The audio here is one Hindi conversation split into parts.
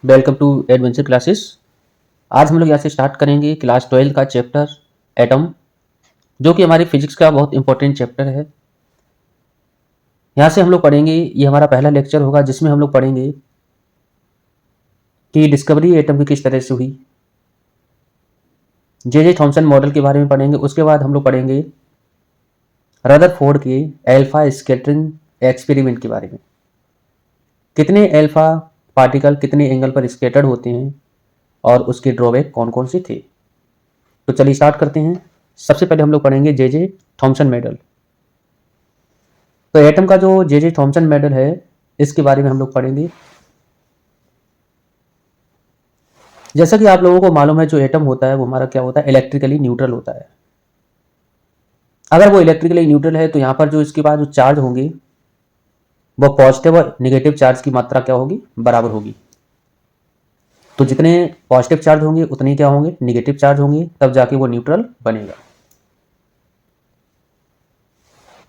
Welcome to adventure classes. आज हम लोग यहाँ से स्टार्ट करेंगे क्लास 12 का चैप्टर एटम, जो कि हमारे फिजिक्स का बहुत इंपॉर्टेंट चैप्टर है। यहाँ से हम लोग पढ़ेंगे, ये हमारा पहला लेक्चर होगा जिसमें हम लोग पढ़ेंगे कि डिस्कवरी एटम की किस तरह से हुई। जे थॉमसन मॉडल के बारे में पढ़ेंगे। उसके बाद हम लोग पढ़ेंगे रदरफोर्ड के एल्फा स्कैटरिंग एक्सपेरिमेंट के बारे में, कितने एल्फा पार्टिकल कितने एंगल पर स्कैटर्ड होते हैं और उसके ड्रॉबैक कौन कौन से थे। तो चलिए स्टार्ट करते हैं। सबसे पहले हम लोग पढ़ेंगे जे थॉमसन मॉडल। तो एटम का जो जे थॉमसन मॉडल है, इसके बारे में हम लोग पढ़ेंगे। जैसा कि आप लोगों को मालूम है, जो एटम होता है वो हमारा क्या होता है, इलेक्ट्रिकली न्यूट्रल होता है। अगर वो इलेक्ट्रिकली न्यूट्रल है तो यहाँ पर जो इसके पास जो चार्ज होंगे वो पॉजिटिव और निगेटिव चार्ज की मात्रा क्या होगी, बराबर होगी। तो जितने पॉजिटिव चार्ज होंगे उतने क्या होंगे, निगेटिव चार्ज होंगे, तब जाके वो न्यूट्रल बनेगा।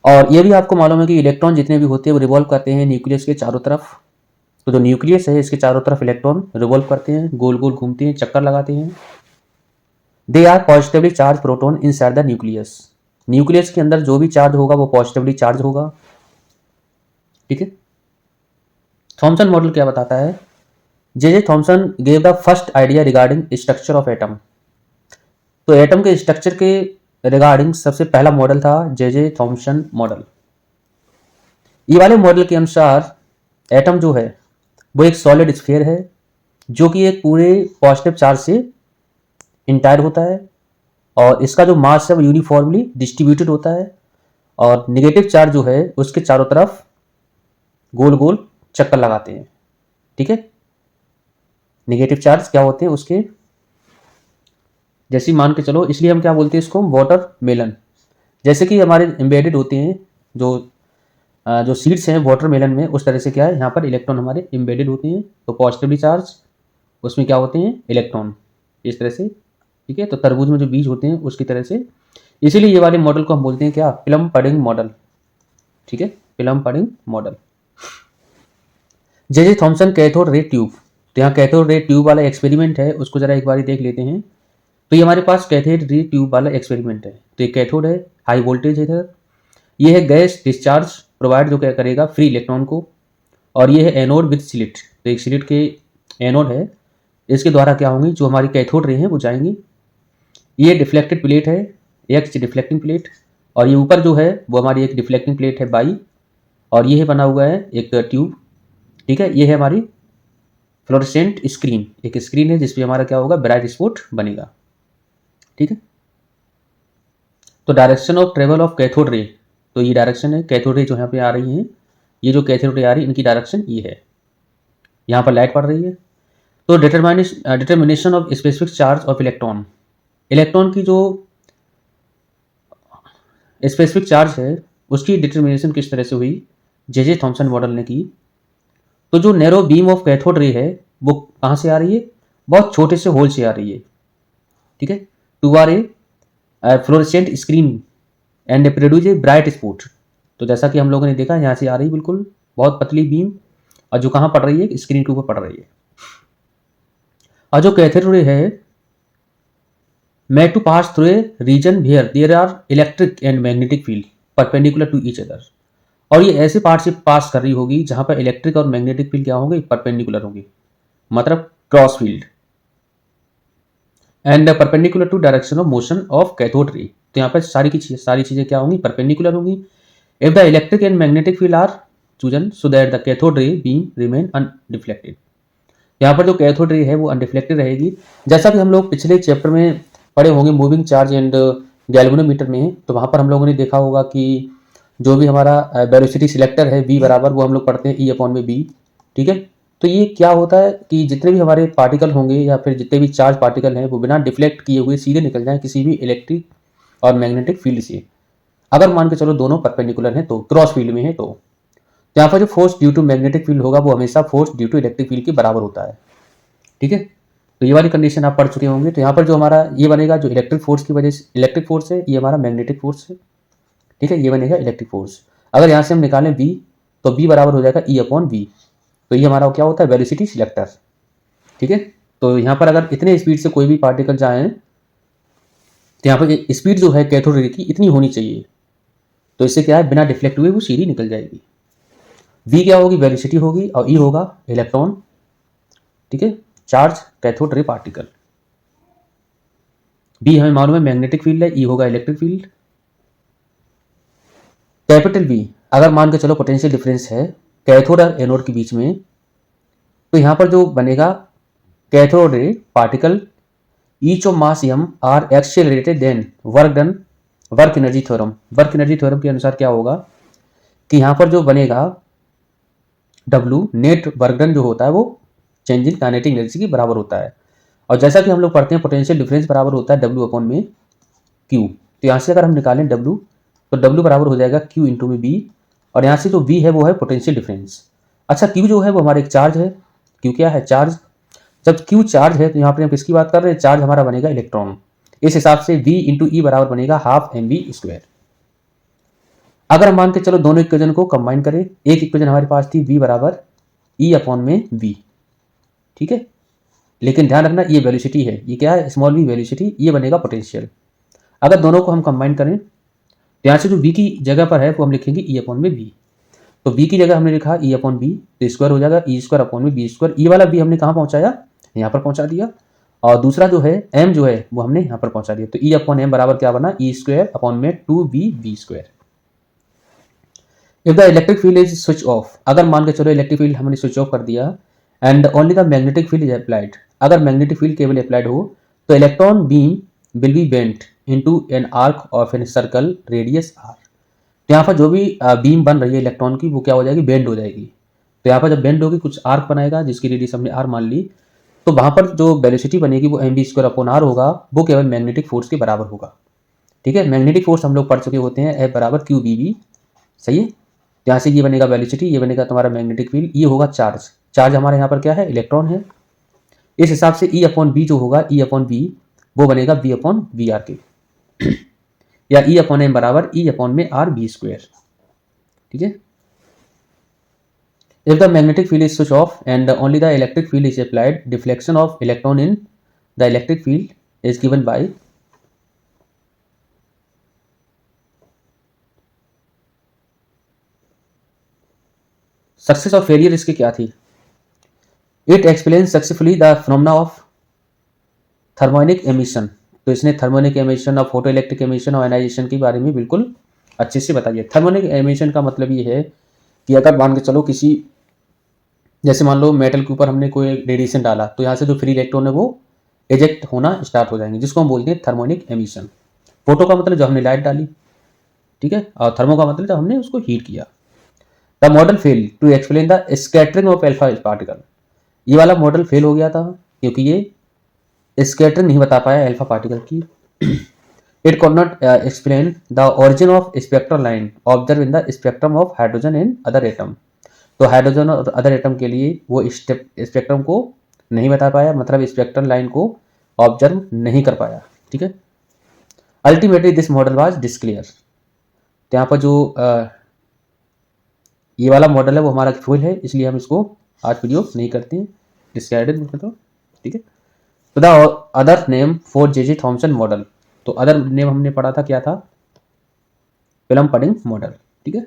और ये भी आपको मालूम है कि इलेक्ट्रॉन जितने भी होते हैं वो रिवॉल्व करते हैं न्यूक्लियस के चारों तरफ। तो जो न्यूक्लियस है इसके चारों तरफ इलेक्ट्रॉन रिवॉल्व करते हैं, गोल गोल घूमते हैं, चक्कर लगाते हैं। They are positively charge proton inside the nucleus. Nucleus के अंदर जो भी चार्ज होगा वो पॉजिटिवली चार्ज होगा। ठीक है। थॉमसन मॉडल क्या बताता है, J Thomson gave the first idea regarding structure of atom. तो एटम के स्ट्रक्चर के रिगार्डिंग सबसे पहला मॉडल था जे थॉमसन मॉडल। ये वाले मॉडल के अनुसार एटम जो है वो एक सॉलिड स्फीयर है, जो कि एक पूरे पॉजिटिव चार्ज से इंटायर होता है और इसका जो मास है वो यूनिफॉर्मली डिस्ट्रीब्यूटेड होता है। और निगेटिव चार्ज जो है उसके चारों तरफ गोल गोल चक्कर लगाते हैं। ठीक है। निगेटिव चार्ज क्या होते हैं उसके, जैसे मान के चलो, इसलिए हम क्या बोलते हैं इसको, वाटर मेलन। जैसे कि हमारे एम्बेडेड होते हैं जो सीड्स हैं वाटर मेलन में, उस तरह से क्या है, यहाँ पर इलेक्ट्रॉन हमारे एम्बेडेड होते हैं। तो पॉजिटिवली चार्ज उसमें क्या होते हैं, इलेक्ट्रॉन, इस तरह से। ठीक है। तो तरबूज में जो बीज होते हैं उसकी तरह से, इसीलिए ये वाले मॉडल को हम बोलते हैं क्या, प्लम पडिंग मॉडल। ठीक है, plum pudding model. J Thomson cathode ray tube. तो यहाँ कैथोड रे ट्यूब वाला एक्सपेरिमेंट है, उसको जरा एक बार देख लेते हैं। तो ये हमारे पास कैथोड रे ट्यूब वाला एक्सपेरिमेंट है। तो ये कैथोड है, हाई वोल्टेज है इधर। ये है गैस डिस्चार्ज प्रोवाइड, जो क्या करेगा, फ्री इलेक्ट्रॉन को। और ये है एनोड विद स्लिट। तो एक स्लिट के एनोड है, इसके द्वारा क्या होंगी, जो हमारी कैथोड रे हैं वो जाएंगी। ये डिफ्लेक्टेड प्लेट है, एक्स डिफ्लेक्टिंग प्लेट। और ये ऊपर जो है वो हमारी एक डिफ्लेक्टिंग प्लेट है बाई। और ये है बना हुआ है एक ट्यूब। ठीक है। ये है हमारी फ्लोरेसेंट स्क्रीन, एक स्क्रीन है जिसपे हमारा क्या होगा, ब्राइट स्पॉट बनेगा। ठीक है। तो direction of travel of cathode ray, तो ये डायरेक्शन है कैथोड रे जो यहाँ पे आ रही है, ये जो कैथोड रे आ रही है इनकी डायरेक्शन ये है, यहाँ पर लाइट पड़ रही है। तो determination of specific charge of electron, electron की जो स्पेसिफिक चार्ज है उसकी डिटर्मिनेशन किस तरह से हुई, जे थॉमसन मॉडल ने की। तो जो narrow beam of cathode ray है वो कहाँ से आ रही है, बहुत छोटे से होल से आ रही है। ठीक है। To are a fluorescent screen and produce a bright spot. तो जैसा कि हम लोगों ने देखा, यहाँ से आ रही बिल्कुल बहुत पतली बीम, और जो कहाँ पड़ रही है, स्क्रीन के ऊपर पड़ रही है। और जो कैथोड रे है made to pass through a region where there are electric and magnetic field perpendicular to each other. और ये ऐसे पार्ट से पास कर रही होगी जहां पर इलेक्ट्रिक और मैग्नेटिक फील्ड क्या होंगे, परपेंडिकुलर होंगे, मतलब cross field. And perpendicular to direction of motion of cathode ray. तो यहाँ पर सारी चीजें क्या होंगी, परपेंडिकुलर होंगी। If the electric and magnetic field are chosen so that the cathode ray beam remain undeflected. यहाँ पर जो कैथोड रे है वो अनडिफ्लेक्टेड रहेगी। जैसा कि हम लोग पिछले चैप्टर में पढ़े होंगे मूविंग चार्ज एंड गैल्वेनोमीटर में, तो वहां पर हम लोगों ने देखा होगा कि जो भी हमारा वेलोसिटी सिलेक्टर है v बराबर, वो हम लोग पढ़ते हैं E अपॉन में b। ठीक है। तो ये क्या होता है कि जितने भी हमारे पार्टिकल होंगे या फिर जितने भी चार्ज पार्टिकल हैं वो बिना डिफ्लेक्ट किए हुए सीधे निकल जाएं किसी भी इलेक्ट्रिक और मैग्नेटिक फील्ड से, अगर मान के चलो दोनों परपेंडिकुलर हैं, तो क्रॉस फील्ड में है। तो यहाँ पर जो force due to magnetic field होगा वो हमेशा force due to electric field के बराबर होता है। ठीक है। तो ये वाली कंडीशन आप पढ़ चुके होंगे। तो यहाँ पर जो हमारा ये बनेगा, जो इलेक्ट्रिक फोर्स की वजह से इलेक्ट्रिक फोर्स है, ये हमारा मैग्नेटिक फोर्स है। ठीक है। ये बनेगा इलेक्ट्रिक फोर्स। अगर यहाँ से हम निकालें b, तो b बराबर हो जाएगा E अपॉन v। तो ये हमारा क्या होता है, वेलोसिटी सिलेक्टर। ठीक है। तो यहाँ पर अगर इतने स्पीड से कोई भी पार्टिकल जाए तो यहाँ पर स्पीड जो है कैथोड रे की इतनी होनी चाहिए, तो इससे क्या है बिना डिफ्लेक्ट हुए वो सीधी निकल जाएगी। v क्या होगी, वेलोसिटी होगी, और e होगा इलेक्ट्रॉन, ठीक है, charge cathode ray particle. b हमें मालूम है मैग्नेटिक फील्ड है, e होगा इलेक्ट्रिक फील्ड। कैपिटल V अगर मान के चलो पोटेंशियल डिफरेंस है कैथोड और एनोड के बीच में, तो यहाँ पर जो बनेगा cathode ray particle each of mass m are accelerated then work done, work energy theorem. Work energy theorem के अनुसार क्या होगा कि यहाँ पर जो बनेगा W नेट वर्क डन जो होता है वो चेंज इन काइनेटिक एनर्जी के बराबर होता है। और जैसा कि हम लोग पढ़ते हैं पोटेंशियल डिफरेंस बराबर होता है W अपॉन में Q। तो यहाँ से अगर हम निकालें W तो W बराबर हो जाएगा Q इंटू में B, और यहाँ से जो V है वो है पोटेंशियल डिफरेंस। अच्छा Q जो है वो हमारा एक चार्ज है। Q क्या है, चार्ज। जब Q चार्ज है तो यहाँ पर हम किसकी बात कर रहे हैं, चार्ज हमारा बनेगा इलेक्ट्रॉन। इस हिसाब से V इंटू ई बराबर बनेगा हाफ mv²। अगर हम मान के चलो दोनों इक्वेशन को कंबाइन करें, एक इक्वेशन हमारे पास थी v बराबर ई अपॉन में v, ठीक है, लेकिन ध्यान रखना ये वेलोसिटी है, ये क्या है स्मॉल v वेलोसिटी, ये बनेगा पोटेंशियल। अगर दोनों को हम कंबाइन करें तो यहाँ से जो v की जगह पर है वो हम लिखेंगे ई अपॉन में v। तो v की जगह हमने लिखा ई अपॉन b, तो स्क्वायर हो जाएगा ई स्क्वायर अपॉन में बी स्क्वायर। ई वाला v हमने कहाँ पहुँचाया, यहाँ पर पहुँचा दिया, और दूसरा जो है m जो है वो हमने यहाँ पर पहुँचा दिया। तो ई अपॉन m बराबर क्या बना, ई स्क्वायर अपॉन में 2v² if the electric field is switch off. अगर मान के चलो इलेक्ट्रिक फील्ड हमने स्विच ऑफ कर दिया and only the magnetic field is applied, अगर मैग्नेटिक फील्ड केवल अप्लाइड हो तो electron beam will be bent into an arc of an circle radius r। तो यहाँ पर जो भी बीम बन रही है इलेक्ट्रॉन की वो क्या हो जाएगी, बेंड हो जाएगी। तो यहाँ पर जब बेंड होगी कुछ आर्क बनाएगा जिसकी रेडियस हमने r मान ली, तो वहाँ पर जो वेलोसिटी बनेगी वो mv² अपॉन r होगा, वो केवल मैग्नेटिक फोर्स के बराबर होगा। ठीक है, मैग्नेटिक फोर्स हम लोग पढ़ चुके होते हैं, F बराबर QBV, सही है। यहाँ से ये बनेगा वेलोसिटी, ये बनेगा तुम्हारा मैग्नेटिक फील्ड, ये होगा चार्ज। चार्ज हमारे यहाँ पर क्या है, इलेक्ट्रॉन है। इस हिसाब से ई अपॉन बी जो होगा, ई अपॉन बी वो बनेगा बी अपॉन वी आर के, या ई अपॉन एम बराबर ई अपॉन में आर बी²। ठीक है, if the magnetic field is switch of and only the electric field is applied, deflection of electron in the electric field is given bye success और फेलियर। इसकी क्या थी, it explain successfully the phenomena of thermionic emission. तो इसने थर्मोनिक एमिशन और फोटो इलेक्ट्रिक एमिशन और आयनाइजेशन के बारे में बिल्कुल अच्छे से बता दिया। थर्मोनिक एमिशन का मतलब ये है कि अगर मान के चलो किसी, जैसे मान लो मेटल के ऊपर हमने कोई रेडिएशन डाला तो यहाँ से जो फ्री इलेक्ट्रॉन है वो इजेक्ट होना स्टार्ट हो जाएंगे, जिसको हम बोलते हैं थर्मोनिक एमिशन। फोटो का मतलब जब हमने लाइट डाली, ठीक है, और थर्मो का मतलब जब हमने उसको हीट किया। The model fail to explain the scattering of alpha particle. ये वाला मॉडल फेल हो गया था क्योंकि ये स्कैटरिंग नहीं बता पाया अल्फा पार्टिकल की। It could not explain the origin of spectral line observe in the spectrum of hydrogen and other atom. तो हाइड्रोजन और अदर एटम के लिए वो स्पेक्ट्रम को नहीं बता पाया, मतलब स्पेक्ट्रल लाइन को ऑब्जर्व नहीं कर पाया। ठीक है, अल्टीमेटली दिस मॉडल वाज डिस्क्लियर। तो यहाँ पर जो ये वाला मॉडल है वो हमारा फेल है, इसलिए हम इसको आज वीडियो नहीं करते हैं, डिस्कार्डेड मतलब। ठीक है, तो the other name for J Thomson model, तो अदर नेम हमने पढ़ा था क्या था, फिल्म पडिंग मॉडल। ठीक है,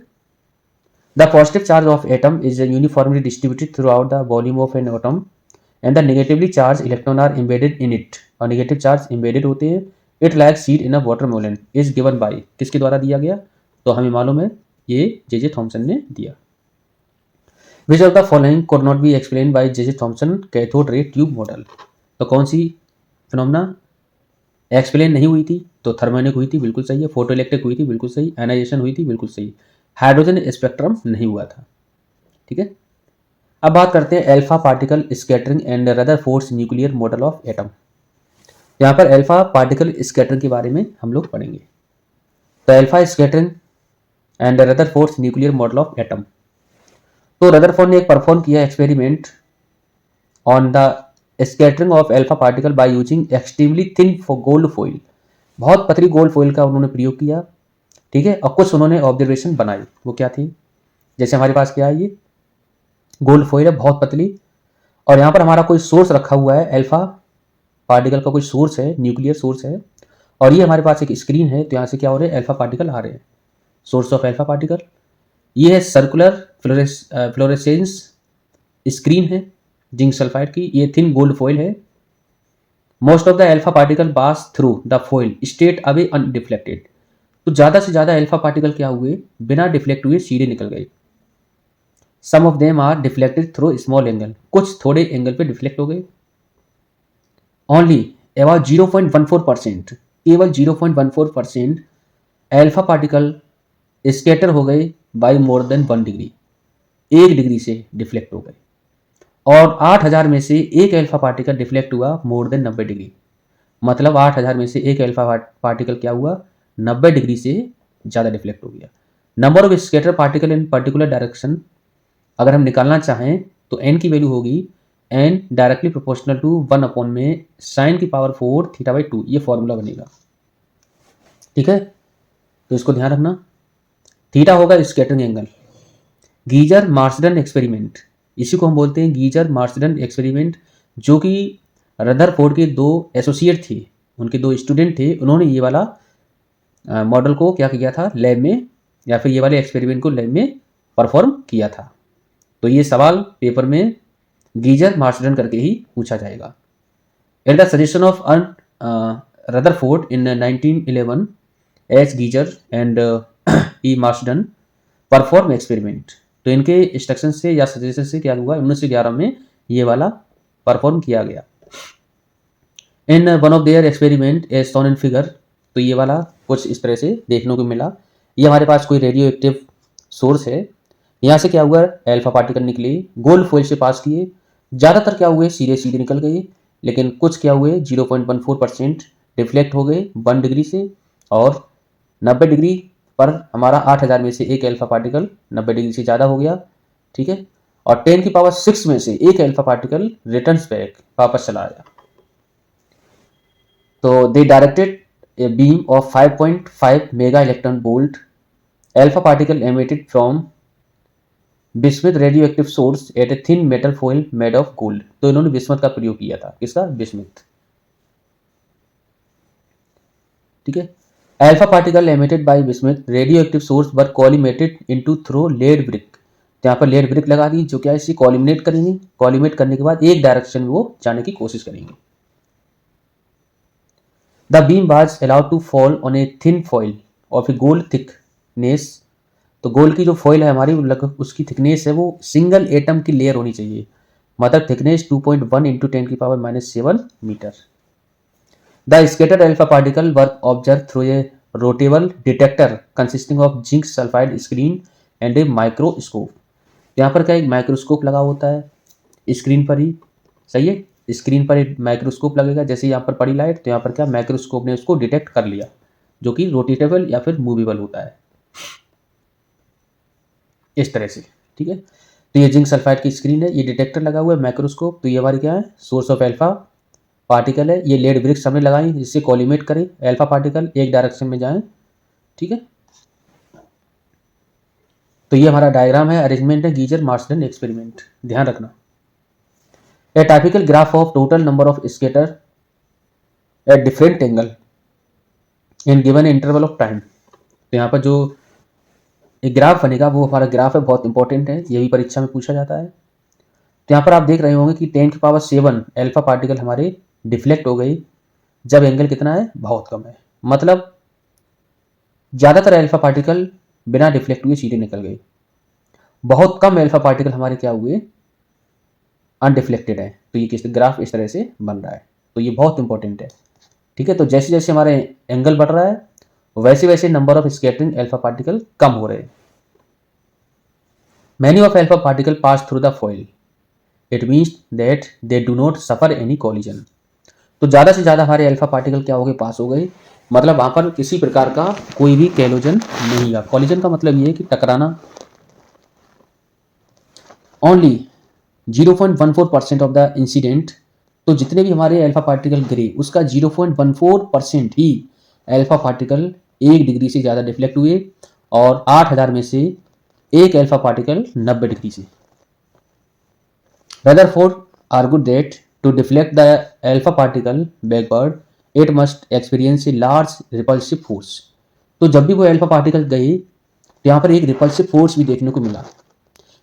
the positive charge of atom is uniformly distributed throughout the volume of an atom and the negatively charge electron are embedded in it. और नेगेटिव चार्ज एम्बेडेड होते हैं। It like seed in a watermelon is given by, किसके द्वारा दिया गया, तो हमें मालूम है ये जे थॉमसन ने दिया। विच of the following could not be explain by J Thomson cathode ray tube model. तो कौन सी फिनोमेना एक्सप्लेन नहीं हुई थी, तो थर्मोनिक हुई थी, बिल्कुल सही है। फोटो इलेक्ट्रिक हुई थी, बिल्कुल सही। आयनाइजेशन हुई थी, बिल्कुल सही। हाइड्रोजन स्पेक्ट्रम नहीं हुआ था। ठीक है, अब बात करते हैं alpha particle scattering and Rutherford's nuclear model of atom. यहाँ पर अल्फा पार्टिकल स्कैटरिंग के बारे में हम लोग पढ़ेंगे। तो alpha scattering and Rutherford's nuclear model of atom. तो रदरफोर्ड ने एक परफॉर्म किया experiment on the scattering of alpha particle by using extremely thin gold foil. बहुत पतली गोल्ड फॉइल का उन्होंने प्रयोग किया। ठीक है, और कुछ उन्होंने ऑब्जर्वेशन बनाई, वो क्या थी, जैसे हमारे पास क्या है, ये गोल्ड फॉइल है बहुत पतली, और यहाँ पर हमारा कोई सोर्स रखा हुआ है, अल्फा पार्टिकल का कोई सोर्स है, न्यूक्लियर सोर्स है, और ये हमारे पास एक स्क्रीन है। तो यहाँ से क्या हो रहा है, अल्फा पार्टिकल आ रहे हैं, सोर्स ऑफ अल्फा पार्टिकल। ये है सर्कुलर फ्लोरेसेंस स्क्रीन है जिंक सल्फाइड की, ये थिन गोल्ड फॉइल है। Most of the alpha particle pass through the foil state away undeflected. तो ज़्यादा से ज़्यादा अल्फा पार्टिकल क्या हुए, बिना डिफ्लेक्ट हुए सीधे निकल गए। Some of them are deflected through small angle, कुछ थोड़े एंगल पे डिफ्लेक्ट हो गए। ओनली अबाउट 0.14%, केवल 0.14% अल्फा पार्टिकल स्कैटर हो गए by more than 1 degree, 1 degree से डिफ्लेक्ट हो गए। और 8000 में से एक अल्फा पार्टिकल डिफ्लेक्ट हुआ मोर देन 90 डिग्री, मतलब 8000 में से एक अल्फा पार्टिकल क्या हुआ, 90 डिग्री से ज़्यादा डिफ्लेक्ट हो गया। Number of scatter particle in particular direction अगर हम निकालना चाहें तो n की वैल्यू होगी n directly proportional to 1 upon में साइन की पावर 4 थीटा बाई 2, ये फॉर्मूला बनेगा। ठीक है, तो इसको ध्यान रखना। थीटा होगा scattering angle. Geyser Marsden experiment, इसी को हम बोलते हैं गीजर मार्सडन एक्सपेरिमेंट, जो कि रदरफोर्ड के 2 एसोसिएट थे, उनके 2 स्टूडेंट थे, उन्होंने ये वाला मॉडल को क्या किया था लैब में, या फिर ये वाले एक्सपेरिमेंट को लैब में परफॉर्म किया था। तो ये सवाल पेपर में गीजर मार्सडन करके ही पूछा जाएगा। At the suggestion of Rutherford in 1911 H geyser and E Marsden perform experiment. तो इनके इंस्ट्रक्शन से या सजेशन से क्या हुआ, 1911 में ये वाला परफॉर्म किया गया। In one of their experiment as shown in figure, तो ये वाला कुछ इस तरह से देखने को मिला। ये हमारे पास कोई रेडियो एक्टिव सोर्स है, यहाँ से क्या हुआ, अल्फा पार्टिकल निकले, गोल्ड फॉइल से पास किए, ज़्यादातर क्या हुए सीधे सीधे निकल गए, लेकिन कुछ क्या हुए 0.14% डिफ्लेक्ट हो गए 1 डिग्री से, और 90 डिग्री पर हमारा 8000 में से एक अल्फा पार्टिकल 90 डिग्री से ज़्यादा हो गया। ठीक है, और 10 की पावर 6 में से एक अल्फा पार्टिकल रिटर्न बैक, वापस चला आया। तो they directed a beam of 5.5 mega electron volt alpha particle emitted from bismuth radio active source at a thin metal foil made of gold. तो इन्होंने बिस्मथ का प्रयोग किया था, किसका, बिस्मथ। ठीक है, alpha particle emitted by bismuth radio active source were collimated into through lead brick. तो यहाँ पर लेड ब्रिक लगा दी, जो क्या इसी कॉलिमिनेट करेंगे, कॉलिमेट करने के बाद एक डायरेक्शन में वो जाने की कोशिश करेंगे। The beam was allowed to fall on a thin foil of a gold thickness. तो गोल्ड की जो फॉइल है हमारी, लगभग उसकी थिकनेस है वो सिंगल एटम की लेयर होनी चाहिए, मतलब थिकनेस 2.1 इंटू 10 की power -7 metre. The scattered alpha particle were observe through a rotatable detector consisting of zinc sulphide screen and a microscope. यहाँ पर क्या एक माइक्रोस्कोप लगा होता है स्क्रीन पर ही, सही है, स्क्रीन पर एक माइक्रोस्कोप लगेगा, जैसे यहाँ पर पड़ी लाइट, तो यहाँ पर क्या माइक्रोस्कोप ने उसको डिटेक्ट कर लिया, जो कि रोटेटेबल या फिर मूवेबल होता है इस तरह से। ठीक है, तो ये जिंक सल्फाइड की स्क्रीन है, ये डिटेक्टर लगा हुआ है माइक्रोस्कोप। तो ये हमारी क्या है, सोर्स ऑफ अल्फा पार्टिकल है। ये लेड ब्रिक्स हमने लगाई जिससे कॉलिमेट करें अल्फा पार्टिकल, एक डायरेक्शन में जाएं। ठीक है, तो ये हमारा डायग्राम है, अरेंजमेंट है गीजर मार्सडन एक्सपेरिमेंट, ध्यान रखना। A typical graph of total number of scatter at different angle in given interval of time. तो यहाँ पर जो एक ग्राफ बनेगा वो हमारा ग्राफ है, बहुत इंपॉर्टेंट है, ये भी परीक्षा में पूछा जाता है। तो यहाँ पर आप देख रहे होंगे कि 10 की पावर 7 अल्फा पार्टिकल हमारे डिफ्लेक्ट हो गई, जब एंगल कितना है, बहुत कम है, मतलब ज़्यादातर अल्फा पार्टिकल बिना डिफ्लेक्ट हुए सीधे निकल गए, बहुत कम अल्फा पार्टिकल हमारे क्या हुए, अनडिफ्लेक्टेड है। तो ये किस ग्राफ इस तरह से बन रहा है, तो ये बहुत इंपॉर्टेंट है। ठीक है, तो जैसे जैसे हमारे एंगल बढ़ रहा है वैसे वैसे number of scattering alpha particle कम हो रहे हैं। Many of alpha particle pass through the foil, it means that they do not suffer any collision. तो ज़्यादा से ज़्यादा हमारे अल्फा पार्टिकल क्या हो गए, पास हो गए, मतलब वहाँ पर किसी प्रकार का कोई भी कैलोजन नहीं हुआ। कॉलिजन का मतलब ये है कि टकराना। ओनली 0.14% ऑफ द इंसिडेंट, तो जितने भी हमारे अल्फा पार्टिकल गिरे उसका 0.14% ही अल्फा पार्टिकल 1 डिग्री से ज़्यादा डिफ्लेक्ट हुए, और 8000 में से एक अल्फा पार्टिकल 90 डिग्री से। Rutherford argued that to deflect the alpha particle backward, it must experience a large repulsive force. तो जब भी वो अल्फा पार्टिकल गए तो यहाँ पर एक रिपल्सिव फोर्स भी देखने को मिला.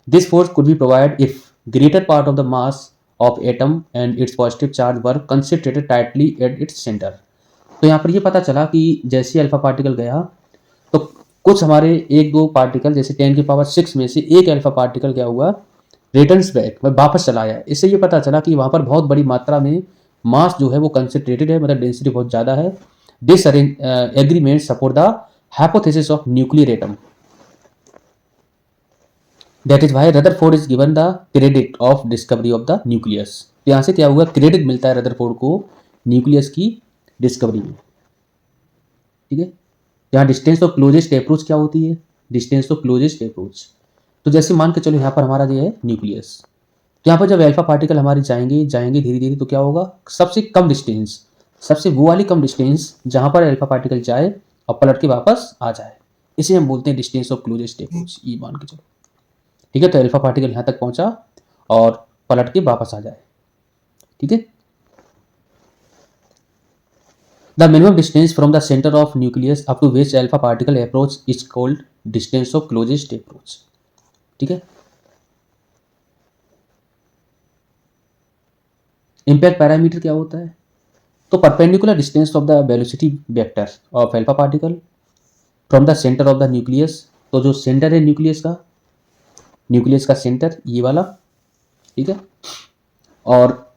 This force could be provide if greater part of the mass of atom and it's positive charge were concentrated tightly at its centre. तो यहाँ पर ये पता चला कि जैसे अल्फा पार्टिकल गया तो कुछ हमारे एक दो पार्टिकल जैसे 10⁶ में से एक अल्फा पार्टिकल क्या हुआ, रिटर्न्स बैक, वापस चला आया. इससे ये पता चला कि वहाँ पर बहुत बड़ी मात्रा में मास जो है वो कंसंट्रेटेड है, मतलब डेंसिटी बहुत ज़्यादा है. This agreement support the hypothesis of nuclear atom. That is why Rutherford is given the credit of discovery of the nucleus. तो यहाँ से क्या हुआ, क्रेडिट मिलता है रदरफोर्ड को न्यूक्लियस की डिस्कवरी में. ठीक है, यहाँ डिस्टेंस ऑफ क्लोजेस्ट अप्रोच क्या होती है, डिस्टेंस ऑफ क्लोजेस्ट अप्रोच. तो जैसे मान के चलो यहाँ पर हमारा जो है न्यूक्लियस, तो यहाँ पर जब अल्फा पार्टिकल हमारे जाएंगे धीरे धीरे, तो क्या होगा, सबसे कम डिस्टेंस, सबसे वो वाली कम डिस्टेंस जहाँ पर अल्फा पार्टिकल जाए और पलट के वापस आ जाए, इसे हम बोलते हैं डिस्टेंस ऑफ क्लोजेस्ट अप्रोच. ये मान के चलो. ठीक है, तो अल्फा पार्टिकल यहाँ तक पहुँचा और पलट के वापस आ जाए. ठीक है, the minimum distance from the centre of nucleus up to which alpha particle approach is called distance of closest approach. ठीक है, इम्पैक्ट पैरामीटर क्या होता है, तो perpendicular distance of the velocity vector of alpha particle from the centre of the nucleus. तो जो सेंटर है न्यूक्लियस का सेंटर ये वाला. ठीक है, और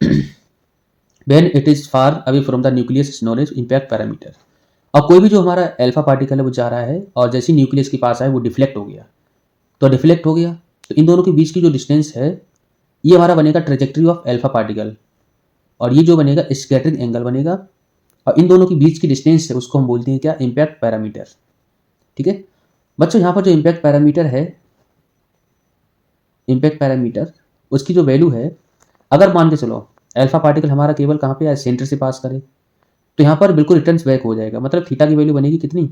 when it is far away from the nucleus is known as impact parameter. और कोई भी जो हमारा अल्फा पार्टिकल है वो जा रहा है और जैसे न्यूक्लियस के पास आए वो डिफ्लेक्ट हो गया, तो इन दोनों के बीच की जो डिस्टेंस है ये हमारा बनेगा ट्रेजेक्टरी ऑफ अल्फा पार्टिकल, और ये जो बनेगा स्कैटरिंग एंगल बनेगा, और इन दोनों के बीच की डिस्टेंस है उसको हम बोलते हैं क्या, इम्पैक्ट पैरामीटर. ठीक है बच्चों, यहाँ पर जो इम्पैक्ट पैरामीटर उसकी जो वैल्यू है, अगर मान के चलो अल्फा पार्टिकल हमारा केवल कहाँ पे है, सेंटर से पास करे, तो यहाँ पर बिल्कुल रिटर्न्स बैक हो जाएगा. मतलब थीटा की वैल्यू बनेगी कितनी,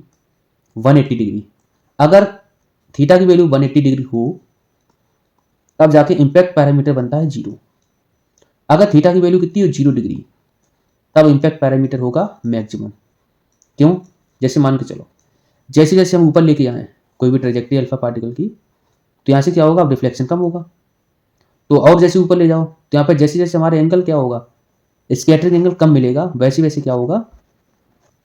180 डिग्री. अगर थीटा की वैल्यू 180 डिग्री हो तब जाके इम्पैक्ट पैरामीटर बनता है 0. अगर थीटा की वैल्यू कितनी हो, 0 डिग्री, तब इम्पैक्ट पैरामीटर होगा मैक्सिमम. क्यों, जैसे मान के चलो जैसे जैसे हम ऊपर लेके आए कोई भी ट्रेजेक्टरी अल्फा पार्टिकल की, तो यहाँ से क्या होगा, डिफ्लेक्शन कम होगा. तो और जैसे ऊपर ले जाओ तो यहाँ पर जैसे जैसे हमारे एंगल क्या होगा, स्कैटरिंग एंगल कम मिलेगा, वैसे वैसे क्या होगा,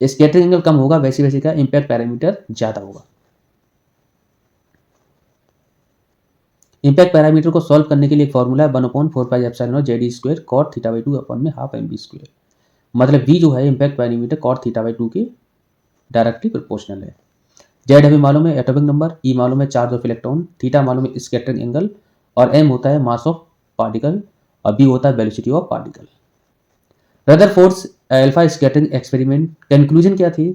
स्कैटरिंग एंगल कम होगा, वैसे वैसे क्या इम्पैक्ट पैरामीटर ज़्यादा होगा. इम्पैक्ट पैरामीटर को सॉल्व करने के लिए एक फॉर्मूला है 1/4πε0 cot θ/2 अपन में हाफ mv². मतलब v जो है इम्पैक्ट पैरामीटर cot θ/2 के डायरेक्टली प्रोपोर्शनल है. जेड हमें मालूम है एटॉमिक नंबर, ई मालूम है चार्ज ऑफ इलेक्ट्रॉन, थीटा मालूम है स्कैटरिंग एंगल, और m होता है मास ऑफ पार्टिकल, और b होता है velocity of particle. Rutherford's alpha scattering experiment conclusion क्या थी,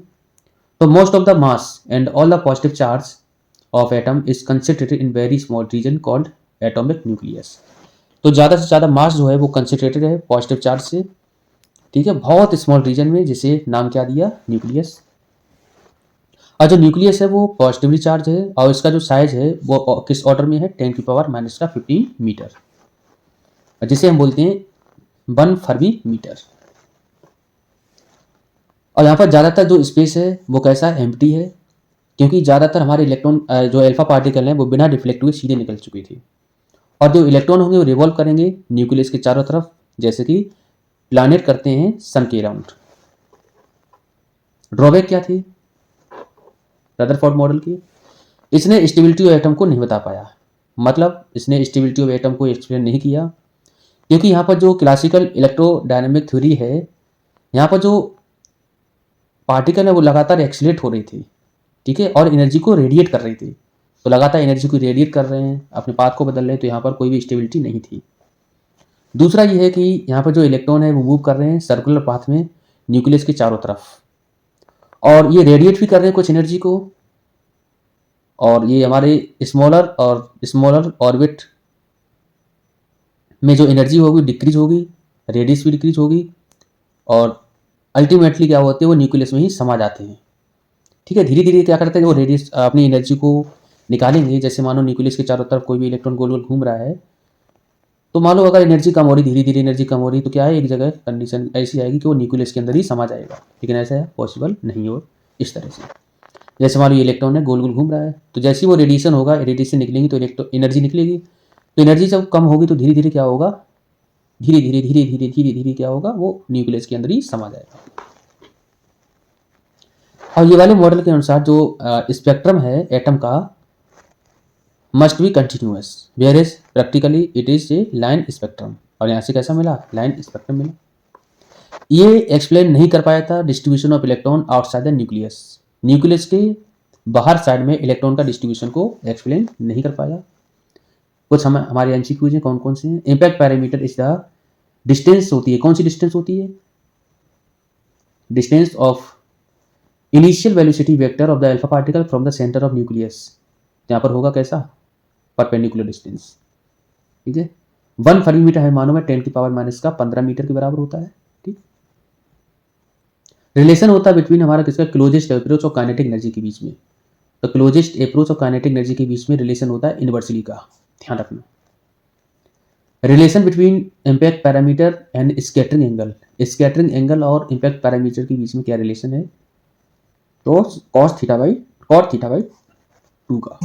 तो most of the mass and all the positive charge of atom is concentrated in very small reason called atomic nucleus. तो ज़्यादा से ज़्यादा मास जो है वो कंसंट्रेटेड है पॉजिटिव चार्ज से. ठीक है, बहुत स्मॉल रीजन में, जिसे नाम क्या दिया, न्यूक्लियस. और जो न्यूक्लियस है वो पॉजिटिवली चार्ज है, और इसका जो साइज है वो किस ऑर्डर में है, 10⁻⁻15 मीटर, जिसे हम बोलते हैं 1 फर्मी मीटर. और यहाँ पर ज़्यादातर जो स्पेस है वो कैसा है, एम्प्टी है, क्योंकि ज़्यादातर हमारे इलेक्ट्रॉन जो अल्फा पार्टिकल हैं वो बिना डिफ्लेक्ट हुए सीधे निकल चुकी थी. और जो इलेक्ट्रॉन होंगे वो रिवॉल्व करेंगे न्यूक्लियस के चारों तरफ, जैसे कि प्लानेट करते हैं सन के अराउंड. ड्रॉबैक क्या थी रदरफोर्ड मॉडल की, इसने स्टेबिलिटी ऑफ एटम को नहीं बता पाया. मतलब इसने स्टेबिलिटी ऑफ एटम को एक्सप्लेन नहीं किया, क्योंकि यहाँ पर जो क्लासिकल इलेक्ट्रोडायनेमिक थ्योरी है, यहाँ पर जो पार्टिकल है वो लगातार एक्सीलरेट हो रही थी. ठीक है, और एनर्जी को रेडिएट कर रही थी. तो लगातार एनर्जी को रेडिएट कर रहे हैं, अपने पाथ को बदल रहे हैं, तो यहाँ पर कोई भी स्टेबिलिटी नहीं थी. दूसरा ये है कि यहाँ पर जो इलेक्ट्रॉन है वो मूव कर रहे हैं सर्कुलर पाथ में न्यूक्लियस के चारों तरफ, और ये रेडिएट भी कर रहे हैं कुछ एनर्जी को, और ये हमारे स्मॉलर ऑर्बिट में जो एनर्जी होगी डिक्रीज होगी, रेडियस भी डिक्रीज होगी, और अल्टीमेटली क्या होते हैं वो न्यूक्लियस में ही समा जाते हैं. ठीक है, धीरे धीरे क्या करते हैं वो रेडियस अपनी एनर्जी को निकालेंगे. जैसे मानो न्यूक्लियस के चारों तरफ कोई भी इलेक्ट्रॉन गोल गोल घूम रहा है, तो मान लो अगर एनर्जी कम हो रही, धीरे धीरे एनर्जी कम हो रही, तो क्या है, एक जगह कंडीशन ऐसी आएगी कि वो न्यूक्लियस के अंदर ही समा जाएगा, लेकिन ऐसा पॉसिबल नहीं हो इस तरह से। जैसे मान लो ये इलेक्ट्रॉन है, गोल गोल घूम रहा है, तो जैसे ही वो रेडिएशन होगा, रेडिएशन निकलेंगी तो एनर्जी निकलेगी, तो एनर्जी जब कम होगी तो धीरे धीरे क्या होगा, धीरे धीरे धीरे धीरे धीरे धीरे क्या होगा, वो न्यूक्लियस के अंदर ही समा जाएगा। और ये वाले मॉडल के अनुसार जो स्पेक्ट्रम है एटम का must be continuous, where is practically it is a line spectrum. और यहाँ से कैसा मिला, लाइन स्पेक्ट्रम मिला। ये एक्सप्लेन नहीं कर पाया था distribution of electron outside the nucleus, nucleus के बाहर साइड में इलेक्ट्रॉन का डिस्ट्रीब्यूशन को एक्सप्लेन नहीं कर पाया। कुछ हमारे एमसीक्यूज हैं, कौन कौन से हैं। Impact parameter is the distance होती है, कौन सी डिस्टेंस होती है, distance of initial velocity vector of the alpha particle from the centre of nucleus. यहाँ पर होगा कैसा, परपेंडिकुलर डिस्टेंस, ठीक है। 1 फर्मीमीटर है मानो में 10 की पावर माइनस का 15 मीटर के बराबर होता है, ठीक। रिलेशन होता है बिटवीन हमारा किसका, क्लोजेस्ट अप्रोच और काइनेटिक एनर्जी के बीच में। तो क्लोजेस्ट अप्रोच और काइनेटिक एनर्जी के बीच में रिलेशन होता है इनवर्सली का, ध्यान रखना। Relation between impact parameter and scattering angle, scattering angle और इम्पैक्ट पैरामीटर के बीच में क्या रिलेशन है, तो cos theta by cot theta by 2 का।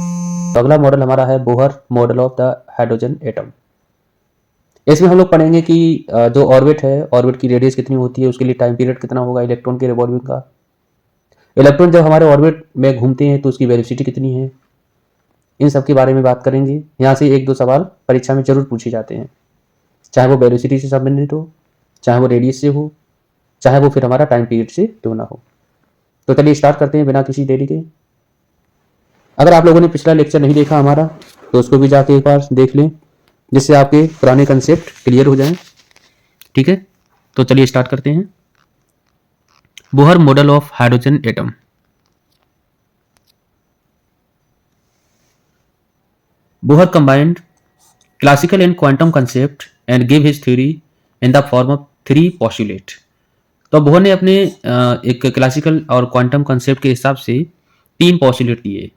तो अगला मॉडल हमारा है Bohr model of the hydrogen atom. इसमें हम लोग पढ़ेंगे कि जो ऑर्बिट है, ऑर्बिट की रेडियस कितनी होती है, उसके लिए टाइम पीरियड कितना होगा इलेक्ट्रॉन के रिवॉल्विंग का, इलेक्ट्रॉन जब हमारे ऑर्बिट में घूमते हैं तो उसकी वेलोसिटी कितनी है, इन सब के बारे में बात करेंगे। यहाँ से 1-2 सवाल परीक्षा में जरूर पूछे जाते हैं, चाहे वो वेलोसिटी से संबंधित हो, चाहे वो रेडियस से हो, चाहे वो फिर हमारा टाइम पीरियड से क्यों ना हो। तो चलिए स्टार्ट करते हैं बिना किसी देरी के। अगर आप लोगों ने पिछला लेक्चर नहीं देखा हमारा, तो उसको भी जाके एक बार देख लें, जिससे आपके पुराने कंसेप्ट क्लियर हो जाएं, ठीक है। तो चलिए स्टार्ट करते हैं। Bohr model of hydrogen atom. Bohr combined classical and quantum concept and give his theory in the form of 3 postulate. तो बोहर ने अपने एक क्लासिकल और क्वांटम कंसेप्ट के हिसाब से 3 पोस्टुलेट दिए।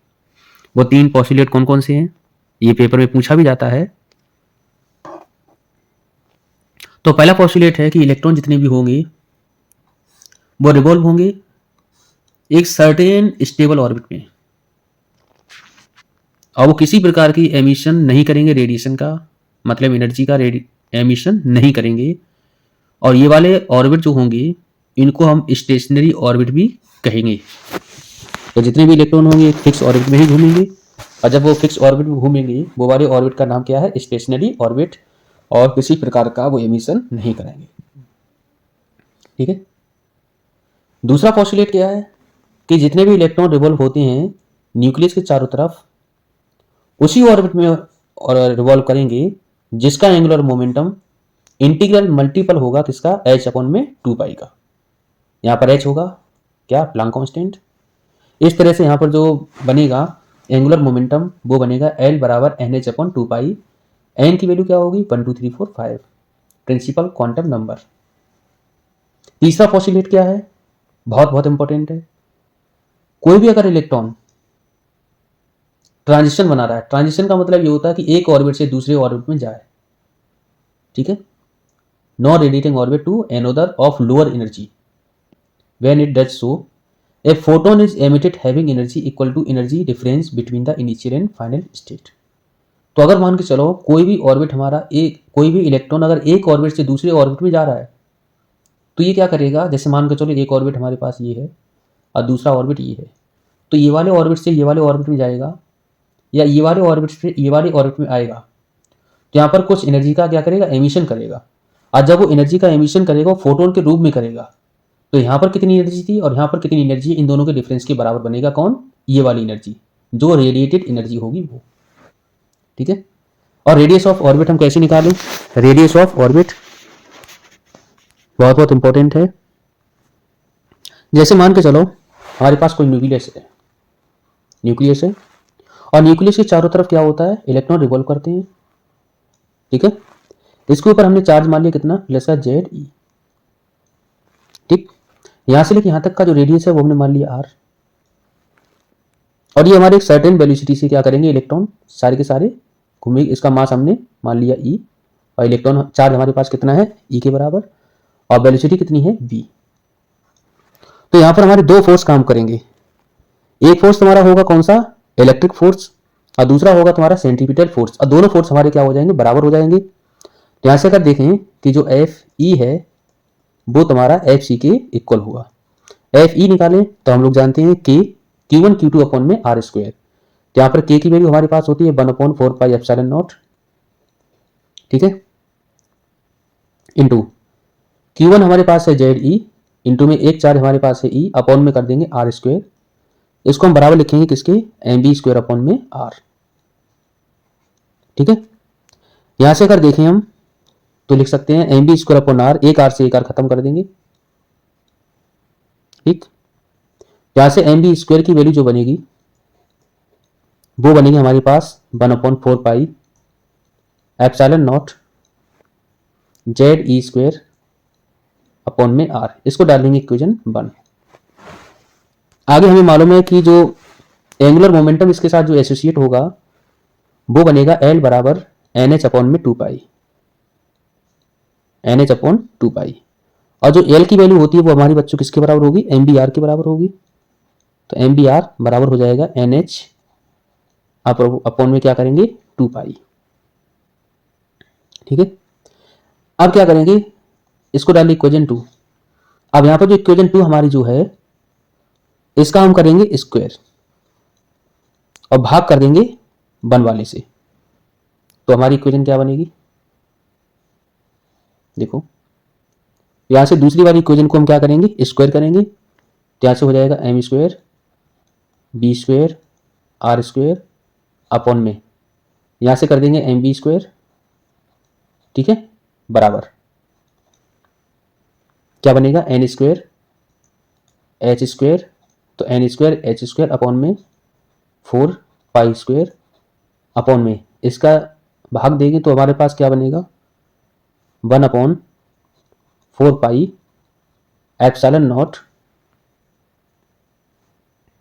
वो 3 पोस्टुलेट कौन कौन से हैं, ये पेपर में पूछा भी जाता है। तो पहला पोस्टुलेट है कि इलेक्ट्रॉन जितने भी होंगे वो रिवॉल्व होंगे एक सर्टेन स्टेबल ऑर्बिट में, और वो किसी प्रकार की एमिशन नहीं करेंगे, रेडिएशन का मतलब एनर्जी का एमिशन नहीं करेंगे। और ये वाले ऑर्बिट जो होंगे इनको हम स्टेशनरी ऑर्बिट भी कहेंगे। तो जितने भी इलेक्ट्रॉन होंगे फिक्स ऑर्बिट में ही घूमेंगे, और जब वो फिक्स ऑर्बिट में घूमेंगे वो वाले ऑर्बिट का नाम क्या है, स्टेशनरी ऑर्बिट, और किसी प्रकार का वो एमिशन नहीं करेंगे, ठीक है। दूसरा पोस्टुलेट क्या है कि जितने भी इलेक्ट्रॉन रिवॉल्व होते हैं न्यूक्लियस के चारों तरफ उसी ऑर्बिट में और रिवॉल्व करेंगे जिसका एंगुलर मोमेंटम इंटीग्रल मल्टीपल होगा किसका, h/2π का। यहाँ पर h होगा क्या, प्लांक कांस्टेंट। इस तरह से यहाँ पर जो बनेगा एंगुलर मोमेंटम वो बनेगा L बराबर NH/2π। n की वैल्यू क्या होगी, 1 2 3 4 5, प्रिंसिपल क्वांटम नंबर। तीसरा पोस्टुलेट क्या है, बहुत बहुत इंपॉर्टेंट है। कोई भी अगर इलेक्ट्रॉन ट्रांजिशन बना रहा है, ट्रांजिशन का मतलब ये होता है कि एक ऑर्बिट से दूसरे ऑर्बिट में जाए, ठीक है। Non radiating orbit to another of lower energy, when it does so a photon is emitted having energy equal to energy difference between the initial and final state. तो अगर मान के चलो कोई भी ऑर्बिट हमारा कोई भी इलेक्ट्रॉन अगर एक ऑर्बिट से दूसरे ऑर्बिट में जा रहा है, तो ये क्या करेगा, जैसे मान के चलो एक ऑर्बिट हमारे पास ये है और दूसरा ऑर्बिट ये है, तो ये वाले ऑर्बिट से ये वाले ऑर्बिट में जाएगा या ये वाले ऑर्बिट से ये वाले ऑर्बिट में आएगा, तो यहाँ पर कुछ एनर्जी का क्या करेगा, एमिशन करेगा। और जब वो एनर्जी का एमिशन करेगा वो फोटोन के रूप में करेगा, तो यहाँ पर कितनी एनर्जी थी और यहाँ पर कितनी एनर्जी, इन दोनों के डिफरेंस के बराबर बनेगा कौन, ये वाली एनर्जी जो रेडिएटेड एनर्जी होगी वो, ठीक है। और रेडियस ऑफ ऑर्बिट हम कैसे निकालें, रेडियस ऑफ ऑर्बिट बहुत बहुत इंपॉर्टेंट है। जैसे मान के चलो हमारे पास कोई न्यूक्लियस है और न्यूक्लियस के चारों तरफ क्या होता है, इलेक्ट्रॉन रिवॉल्व करते हैं, ठीक है। इसके ऊपर हमने चार्ज मान लिया कितना, प्लस का Ze, ठीक। यहां से लेकर यहां तक का जो रेडियस है वो हमने मान लिया R, और ये हमारे एक सर्टेन वेलोसिटी से क्या करेंगे, इलेक्ट्रॉन सारे के सारे घूमेंगे। इसका मास हमने मान लिया E, और इलेक्ट्रॉन चार्ज हमारे पास कितना है, ई के बराबर, और वेलोसिटी कितनी है, v। तो यहाँ पर हमारे दो फोर्स काम करेंगे। एक फोर्स तुम्हारा होगा कौन सा, इलेक्ट्रिक फोर्स, और दूसरा होगा तुम्हारा सेंट्रीपिटल फोर्स, और दोनों फोर्स हमारे क्या हो जाएंगे, बराबर हो जाएंगे। तो यहाँ से अगर देखें कि जो एफ ई है वो तुम्हारा एफ सी के इक्वल हुआ। एफ ई निकालें तो हम लोग जानते हैं के Q1 Q2 अपॉन में आर स्क्वायर। तो यहाँ पर के की वैल्यू हमारे पास होती है 1/4πε0, ठीक है, इंटू Q1 हमारे पास है जेड ई, इंटू में एक चार्ज हमारे पास है ई, अपॉन में कर देंगे आर स्क्वायर। इसको हम बराबर लिखेंगे किसके, एम बी स्क्वायर अपॉन में आर, ठीक है। यहां से अगर देखें हम तो लिख सकते हैं m v square upon r, एक आर से एक आर खत्म कर देंगे, ठीक। यहां से एम बी स्क्वायर की वैल्यू जो बनेगी वो बनेगी हमारे पास 1/4πε0 जेड ई स्क्वायर अपॉन में आर। इसको डाल देंगे इक्वेशन 1। आगे हमें मालूम है कि जो एंगुलर मोमेंटम इसके साथ जो एसोसिएट होगा वो बनेगा एल बराबर एन एच अपॉन में 2π, एन एच अपॉन 2π। और जो एल की वैल्यू होती है वो हमारी बच्चों किसके बराबर होगी, एम बी आर के बराबर होगी। तो एम बी आर बराबर हो जाएगा एन एच अपॉन में क्या करेंगे 2π, ठीक है। अब क्या करेंगे, इसको डालिए इक्वेशन 2। अब यहां पर जो इक्वेशन 2 हमारी जो है इसका हम करेंगे स्क्वायर और भाग कर देंगे 1 वाले से। तो हमारी इक्वेशन क्या बनेगी, देखो यहां से दूसरी वाली इक्वेशन को हम क्या करेंगे, स्क्वायर करेंगे। तो यहां से हो जाएगा m square v square r square upon में, यहां से कर देंगे एम बी स्क्वायर, ठीक है, बराबर क्या बनेगा, एन स्क्वायर एच स्क्वायर, तो n square h square upon में 4π स्क्वायर अपॉन में, इसका भाग देंगे तो हमारे पास क्या बनेगा 1/4πε0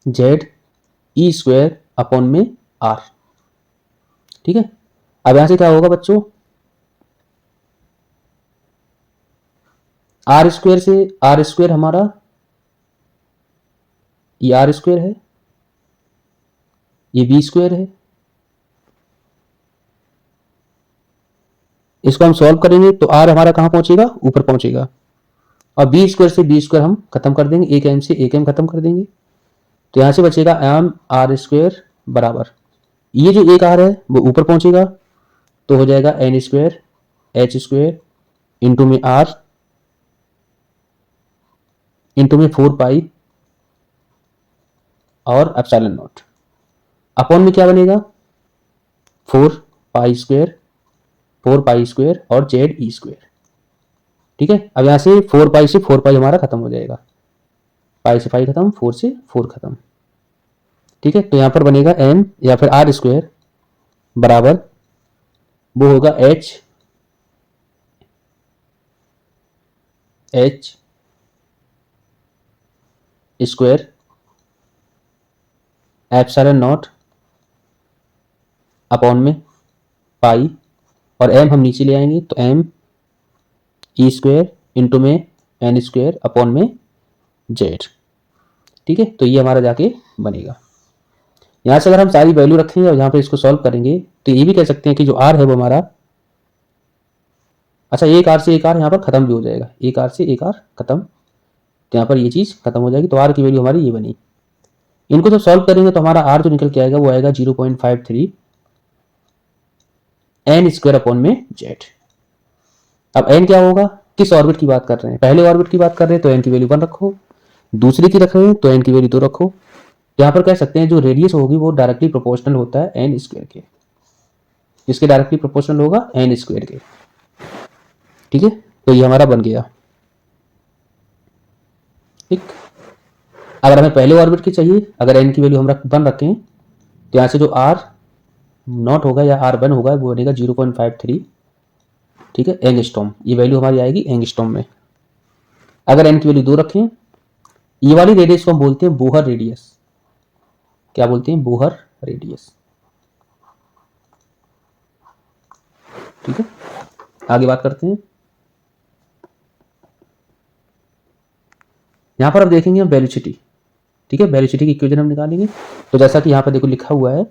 जेड ई स्क्वायर अपॉन में आर, ठीक है। अब यहां से क्या होगा बच्चों, आर स्क्वायर से आर स्क्वायर हमारा ये आर स्क्वायर है, ये बी स्क्वायर है, इसको हम सॉल्व करेंगे तो आर हमारा कहां पहुंचेगा, ऊपर पहुंचेगा, और बी स्क्वायर से बी स्क्वायर हम खत्म कर देंगे, एक एम से एक एम खत्म कर देंगे। तो यहां से बचेगा एम आर स्क्वायर बराबर, ये जो एक आर है वो ऊपर पहुंचेगा तो हो जाएगा n square h square into में आर इंटू में 4π और ε0 अपॉन में क्या बनेगा 4π स्क्वायर और जेड ई स्क्वायर, ठीक है। अब यहां से 4π से 4π हमारा खत्म हो जाएगा, पाई से पाई खत्म, 4 से 4 खत्म, ठीक है। तो यहां पर बनेगा एम या फिर आर स्क्वायर बराबर वो होगा एच स्क्वायर ε0 अपॉन में पाई, और एम हम नीचे ले आएंगे तो एम ई स्क्वायर इंटू में एन स्क्वायर अपॉन में जेड, ठीक है। तो ये हमारा जाके बनेगा। यहां से अगर हम सारी वैल्यू रखेंगे और यहां पे इसको सॉल्व करेंगे तो ये भी कह सकते हैं कि जो आर है वो हमारा, अच्छा एक आर से एक आर यहाँ पर खत्म भी हो जाएगा, एक आर से एक आर खत्म, तो यहाँ पर ये चीज खत्म हो जाएगी। तो आर की वैल्यू हमारी ये बनी। इनको जब सॉल्व करेंगे तो हमारा आर जो निकल के आएगा वो आएगा 0.53 एन स्क्वायर अपॉन में जेड। अब एन क्या होगा, किस ऑर्बिट की बात कर रहे हैं, पहले ऑर्बिट की बात कर रहे हैं तो एन की वैल्यू 1 रखो, दूसरी की रख रहे हैं तो एन की वैल्यू 2 रखो। यहाँ पर कह सकते हैं जो रेडियस होगी वो डायरेक्टली प्रोपोर्शनल होता है एन स्क्वायर के, इसके डायरेक्टली प्रोपोर्शनल होगा एन स्क्वायर के, ठीक है। तो ये हमारा बन गया, ठीक। अगर हमें पहले ऑर्बिट की चाहिए, अगर एन की वैल्यू हम 1 रखें तो यहाँ से जो आर नॉट होगा या आर 1 होगा वो बनेगा 0.53, ठीक है, एंगस्ट्रॉम। ये वैल्यू हमारी आएगी एंगस्ट्रॉम में। अगर एन की वैल्यू 2 रखें, ये वाली रेडियस को हम बोलते हैं बोहर रेडियस, क्या बोलते हैं, बोहर रेडियस, ठीक है। आगे बात करते हैं। यहाँ पर अब देखेंगे हम वेलोसिटी, ठीक है, वेलोसिटी की इक्वेशन हम निकालेंगे। तो जैसा कि यहाँ पर देखो लिखा हुआ है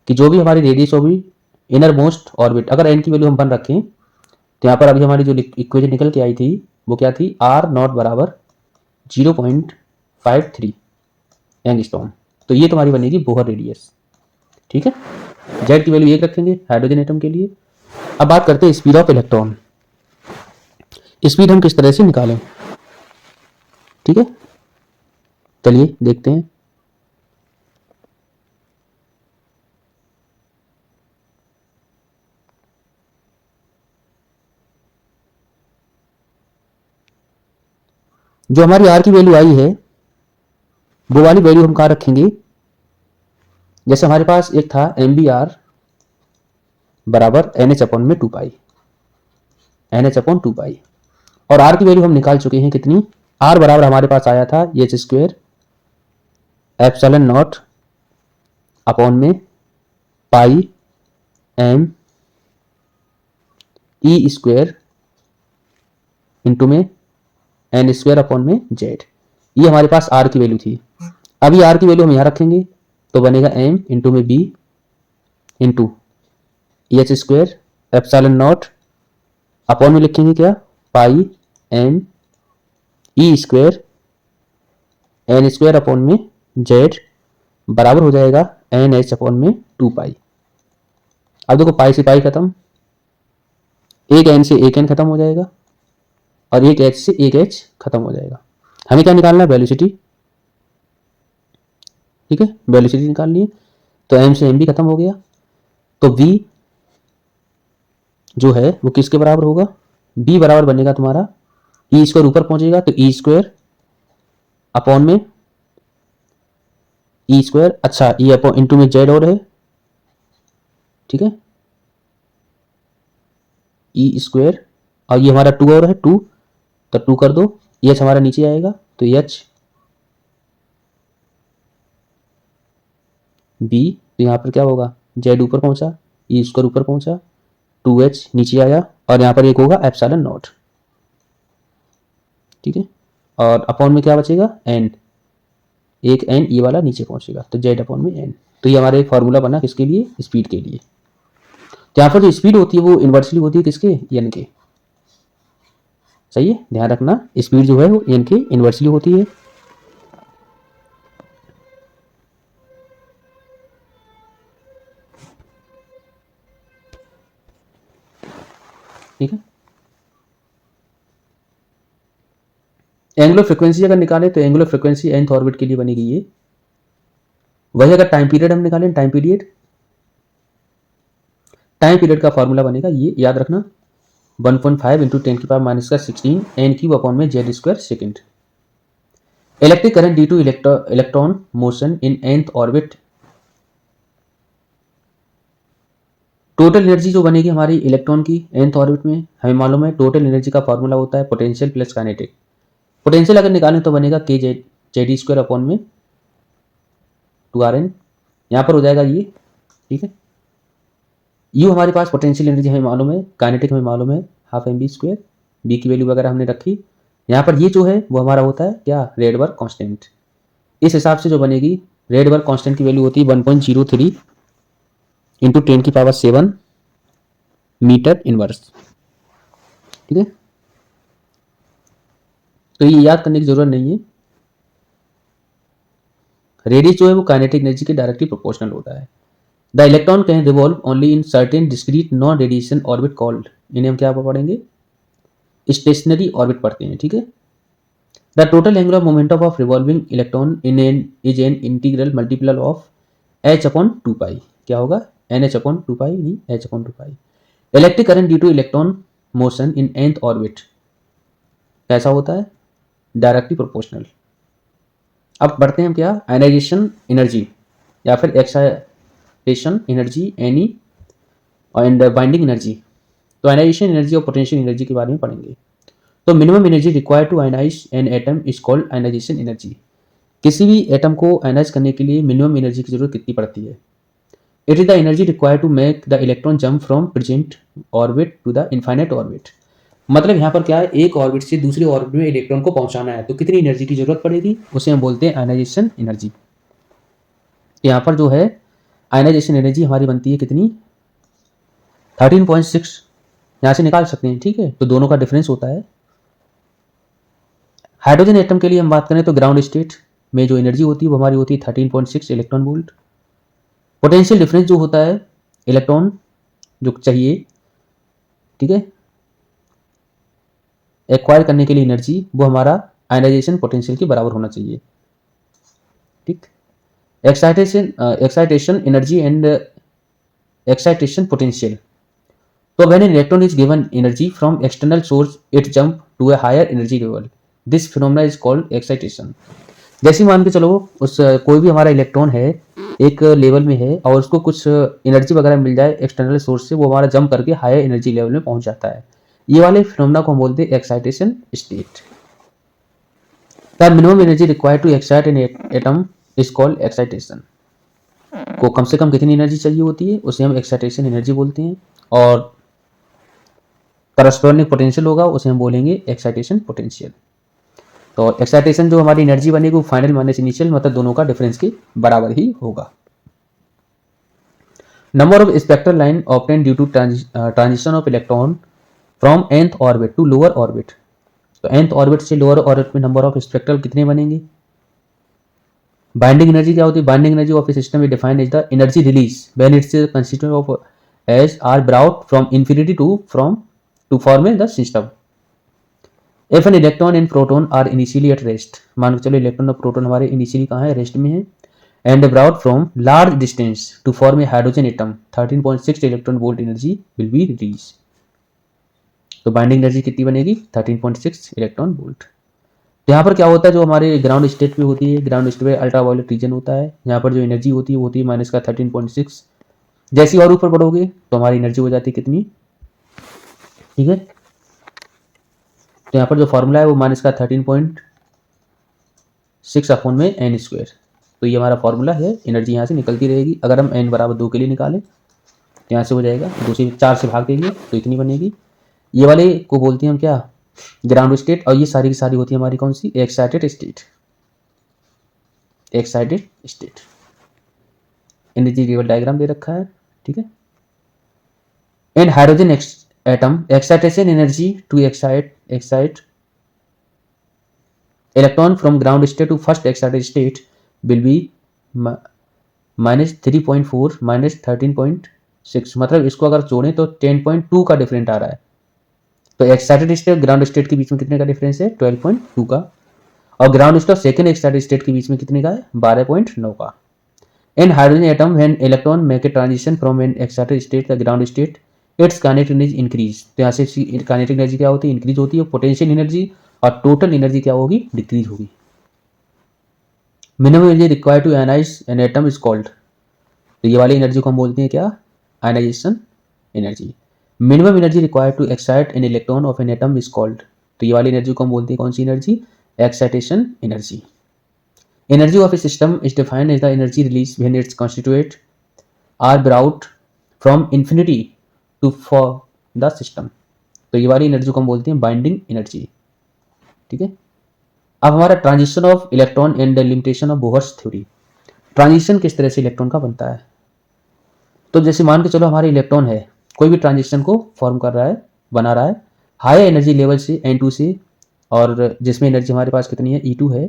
कि जो भी हमारी रेडियस होगी इनर मोस्ट ऑर्बिट, अगर एन की वैल्यू हम 1 रखें तो यहाँ पर अभी हमारी जो इक्वेशन निकल के आई थी वो क्या थी, आर नॉट बराबर 0.53 एंगस्ट्रॉम। तो ये तुम्हारी बनेगी बोहर रेडियस, ठीक है। जेड की वैल्यू 1 रखेंगे हाइड्रोजन एटम के लिए। अब बात करते हैं स्पीड ऑफ इलेक्ट्रॉन। स्पीड हम किस तरह से निकालें, ठीक है, चलिए देखते हैं। जो हमारी आर की वैल्यू आई है वो वाली वैल्यू हम कहाँ रखेंगे, जैसे हमारे पास एक था एम बी आर बराबर एन एच अपॉन में 2 पाई, एन एच अपॉन 2 पाई, और आर की वैल्यू हम निकाल चुके हैं कितनी, आर बराबर हमारे पास आया था H square epsilon not upon में पाई एम ई स्क्वेयर इंटू में एन स्क्वेयर अपॉन में जेड। ये हमारे पास आर की वैल्यू थी। अभी आर की वैल्यू हम यहाँ रखेंगे तो बनेगा एम इंटू में B into H square epsilon not upon में लिखेंगे क्या, pi M E square N square upon में जेड बराबर हो जाएगा एन एच अपॉन में 2 पाई। अब देखो पाई से पाई खत्म, एक एन से एक एन खत्म हो जाएगा और एक एच से एक एच खत्म हो जाएगा। हमें क्या निकालना है, वेलोसिटी, ठीक है, वेलोसिटी निकालनी है। तो एम से एम भी खत्म हो गया, तो v जो है वो किसके बराबर होगा, b बराबर बनेगा तुम्हारा ई स्क्वायर, ऊपर पहुंचेगा तो ई स्क्वायर अपॉन में ई स्क्वायर, अच्छा ई अपॉन इंटू में जेड और है, ठीक है, ई स्क्वायर और ये हमारा 2 और है 2, तो 2 कर दो, एच हमारा नीचे आएगा तो एच बी, तो यहाँ पर क्या होगा, जेड ऊपर पहुंचा, ई स्क्वायर ऊपर पहुंचा, 2h नीचे आया और यहाँ पर एक होगा एप्सिलॉन नॉट, ठीक है, और अपॉन में क्या बचेगा n, एक n ये वाला नीचे पहुंचेगा तो z अपॉन में n। तो ये हमारा एक फॉर्मूला बना किसके लिए, स्पीड के लिए। तो यहाँ पर जो स्पीड होती है वो इन्वर्सली होती है किसके, n के, सही है, ध्यान रखना स्पीड जो है वो n के इन्वर्सली होती है। ठीक है, एंगुलर फ्रीक्वेंसी अगर निकाले तो एंगुलर फ्रीक्वेंसी nth ऑर्बिट के लिए बनेगी ये। वही अगर टाइम पीरियड हम निकालें, टाइम पीरियड का फॉर्मूला बनेगा ये, याद रखना 1.5 इंटू 10 की पावर माइनस का 16 एन क्यूब अपॉन में Z square second. Electric current due two electron motion in nth orbit, total energy जो बनेगी हमारी इलेक्ट्रॉन की nth ऑर्बिट में, हमें मालूम है टोटल एनर्जी का फॉर्मूला होता है पोटेंशियल प्लस काइनेटिक। पोटेंशियल अगर निकालें तो बनेगा के जेड स्क्वायर अपॉन में 2rn, यहाँ पर हो जाएगा ये, ठीक है। यू हमारे पास पोटेंशियल एनर्जी हमें मालूम है, काइनेटिक हमें मालूम है half m v square, v की वैल्यू वगैरह हमने रखी। यहाँ पर ये जो है वो हमारा होता है क्या, रेडबर्ग कांस्टेंट। इस हिसाब से जो बनेगी रेडबर्ग कांस्टेंट की वैल्यू होती है 1.03 इंटू 10 की पावर 7 मीटर इनवर्स, ठीक है। तो ये याद करने की जरूरत नहीं है, रेडियस जो है वो काइनेटिक एनर्जी के डायरेक्टली प्रोपोर्शनल होता है। The electron can revolve only in certain discrete non radiation orbit called, इन्हें हम क्या पढ़ेंगे, स्टेशनरी ऑर्बिट पढ़ते हैं, ठीक है। The total angular momentum of revolving electron in an is an integral multiple of H upon 2 पाई, क्या होगा, एन एच अपॉन 2 पाई, नहीं H upon 2 pi. Electric current due two electron motion in nth orbit कैसा होता है, डायरेक्टली प्रोपोर्शनल। अब बढ़ते हैं हम क्या, आयनाइजेशन एनर्जी या फिर excitation energy any and binding energy. तो आयनाइजेशन एनर्जी और पोटेंशियल एनर्जी के बारे में पढ़ेंगे। तो minimum energy required to ionise an atom is called ionization energy. किसी भी एटम को आयनाइज करने के लिए मिनिमम एनर्जी की जरूरत कितनी पड़ती है, it is the energy required to make the electron jump from present orbit to the infinite orbit. मतलब यहाँ पर क्या है, एक ऑर्बिट से दूसरे ऑर्बिट में इलेक्ट्रॉन को पहुंचाना है, तो कितनी एनर्जी की जरूरत पड़ेगी, उसे हम बोलते हैं आयनाइजेशन एनर्जी। यहाँ पर जो है आयनाइजेशन एनर्जी हमारी बनती है कितनी, 13.6 यहाँ से निकाल सकते हैं, ठीक है। तो दोनों का डिफरेंस होता है। हाइड्रोजन एटम के लिए हम बात करें तो ग्राउंड स्टेट में जो एनर्जी होती है वो हमारी होती है 13.6 इलेक्ट्रॉन वोल्ट। पोटेंशियल डिफरेंस जो होता है इलेक्ट्रॉन जो चाहिए, ठीक है, एक्वायर करने के लिए एनर्जी, वो हमारा आयनाइजेशन पोटेंशियल के बराबर होना चाहिए, ठीक। Excitation energy and excitation potential. तो when an electron is given energy from external source it jump to a higher energy level, this phenomena is called excitation. जैसे मान के चलो उस कोई भी हमारा इलेक्ट्रॉन है एक लेवल में है और उसको कुछ एनर्जी वगैरह मिल जाए एक्सटर्नल सोर्स से, वो हमारा जंप करके हायर एनर्जी लेवल में पहुंच जाता है। ये वाले फिनोमेना को हम बोलते हैं excitation state. The minimum energy required to excite an atom is called excitation. को कम से कम कितनी एनर्जी चाहिए होती है उसे हम एक्साइटेशन एनर्जी बोलते हैं, और करस्पॉन्डिंग पोटेंशियल होगा उसे हम बोलेंगे एक्साइटेशन पोटेंशियल। तो एक्साइटेशन जो हमारी एनर्जी बनेगी वो फाइनल माइनस इनिशियल मतलब दोनों का डिफरेंस के बराबर ही होगा। Number of spectral line obtain due to transition of electron from nth orbit to lower orbit. तो nth ऑर्बिट से लोअर ऑर्बिट में नंबर ऑफ स्पेक्ट्रल कितने बनेंगे। बाइंडिंग एनर्जी क्या होती है, binding energy of a system is defined as the energy release when its constituent of as are brought from infinity to form the system. If an electron and proton are initially at rest, मान के चलो इलेक्ट्रॉन और प्रोटॉन हमारे इनिशियली कहाँ है, रेस्ट में है, and brought from large distance to form a hydrogen atom, 13.6 electron volt energy will be release. तो बाइंडिंग एनर्जी कितनी बनेगी, 13.6 इलेक्ट्रॉन वोल्ट। तो यहाँ पर क्या होता है, जो हमारे ग्राउंड स्टेट पे होती है, ग्राउंड स्टेट पे अल्ट्रावायलेट रीजन होता है, यहाँ पर जो एनर्जी होती है वो होती है माइनस का 13.6। जैसे और ऊपर बढ़ोगे तो हमारी एनर्जी हो जाती है कितनी, ठीक है। तो यहाँ पर जो फॉर्मूला है वो माइनस का 13.6 अपॉन में एन स्क्वायर। तो ये हमारा फॉर्मूला है, एनर्जी यहाँ से निकलती रहेगी। अगर हम एन बराबर 2 के लिए निकालें तो यहाँ से हो जाएगा 2 से 4 से भाग देंगे तो इतनी बनेगी। ये वाले को बोलते हैं हम क्या, ग्राउंड स्टेट। और ये सारी की सारी होती है हमारी कौन सी, excited state. Excited state energy level diagram दे रखा है, ठीक है। And hydrogen atom excitation energy to excite electron from ground state to first excited state will be -3.4 -13.6। मतलब इसको अगर जोड़ें तो 10.2 का डिफरेंट आ रहा है। तो एक्साइटेड स्टेट ग्राउंड स्टेट के बीच में कितने का डिफरेंस है, 12.2 का। और ground state second excited state के बीच में कितने का है, 12.9 का। In hydrogen atom when electron make a transition from an excited state the ground state its kinetic energy increase. तो यहाँ से काइनेटिक एनर्जी क्या होती है, इंक्रीज होती है। पोटेंशियल एनर्जी और टोटल एनर्जी क्या होगी, डिक्रीज होगी। Minimum energy required to ionise an atom is called. तो ये वाली एनर्जी को हम बोलते हैं क्या, ionisation energy. Minimum energy required to excite an electron of an atom is called. तो ये वाली एनर्जी को हम बोलते हैं कौन सी energy, excitation energy. Energy of a system is defined as the energy release when it's constituent are brought from infinity to for the system. तो ये वाली एनर्जी को हम बोलते हैं बाइंडिंग एनर्जी, ठीक है। अब हमारा transition of electron and the limitation of Bohr's theory. Transition किस तरह से इलेक्ट्रॉन का बनता है, तो जैसे मान के चलो हमारे इलेक्ट्रॉन है, कोई भी ट्रांजिशन को फॉर्म कर रहा है, बना रहा है हाई एनर्जी लेवल से N2 से, और जिसमें एनर्जी हमारे पास कितनी है E2 है,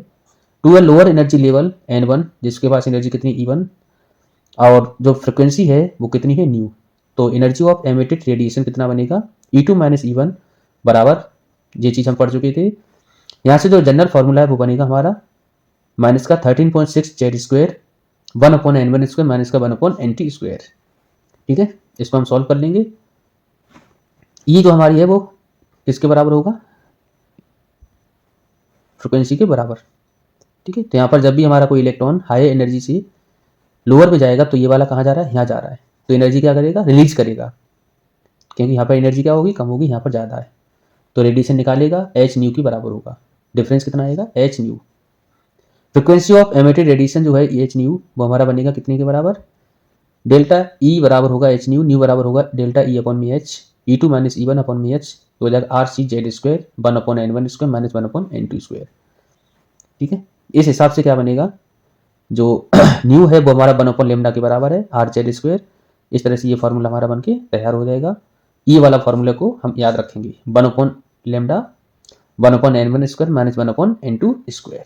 to a lower energy level N1 जिसके पास एनर्जी कितनी E1, और जो फ्रिक्वेंसी है वो कितनी है न्यू। तो एनर्जी ऑफ एमिटेड रेडिएशन कितना बनेगा, E2 - E1 बराबर, ये चीज़ हम पढ़ चुके थे। यहाँ से जो जनरल फॉर्मूला है वो बनेगा हमारा माइनस का 13.6 Z square 1/N1 square minus का 1/NT स्क्वायर, ठीक है। इसको हम सॉल्व कर लेंगे। ये जो हमारी है वो किसके बराबर होगा, फ्रिक्वेंसी के बराबर, ठीक है। तो यहाँ पर जब भी हमारा कोई इलेक्ट्रॉन हाई एनर्जी से लोअर में जाएगा तो ये वाला कहाँ जा रहा है, यहाँ जा रहा है। तो एनर्जी क्या करेगा, रिलीज करेगा, क्योंकि यहाँ पर एनर्जी क्या होगी, कम होगी, यहाँ पर ज़्यादा है। तो रेडिएशन निकालेगा, h न्यू के बराबर होगा। डिफरेंस कितना आएगा, h new. Frequency of emitted radiation जो है h न्यू वो हमारा बनेगा कितने के बराबर, डेल्टा ई बराबर होगा एच न्यू, न्यू बराबर होगा delta E upon me h, E two minus E one upon me h, तो हो जाएगा R c Z square 1/n1 square minus 1/n2 square. ठीक है, इस हिसाब से क्या बनेगा, जो न्यू है वो हमारा 1/लेमडा के बराबर है आर जेड स्क्वायर। इस तरह से ये फार्मूला हमारा बनके तैयार हो जाएगा। ई वाला फार्मूला को हम याद रखेंगे, 1/लेमडा 1/n1 square minus 1/n2 square.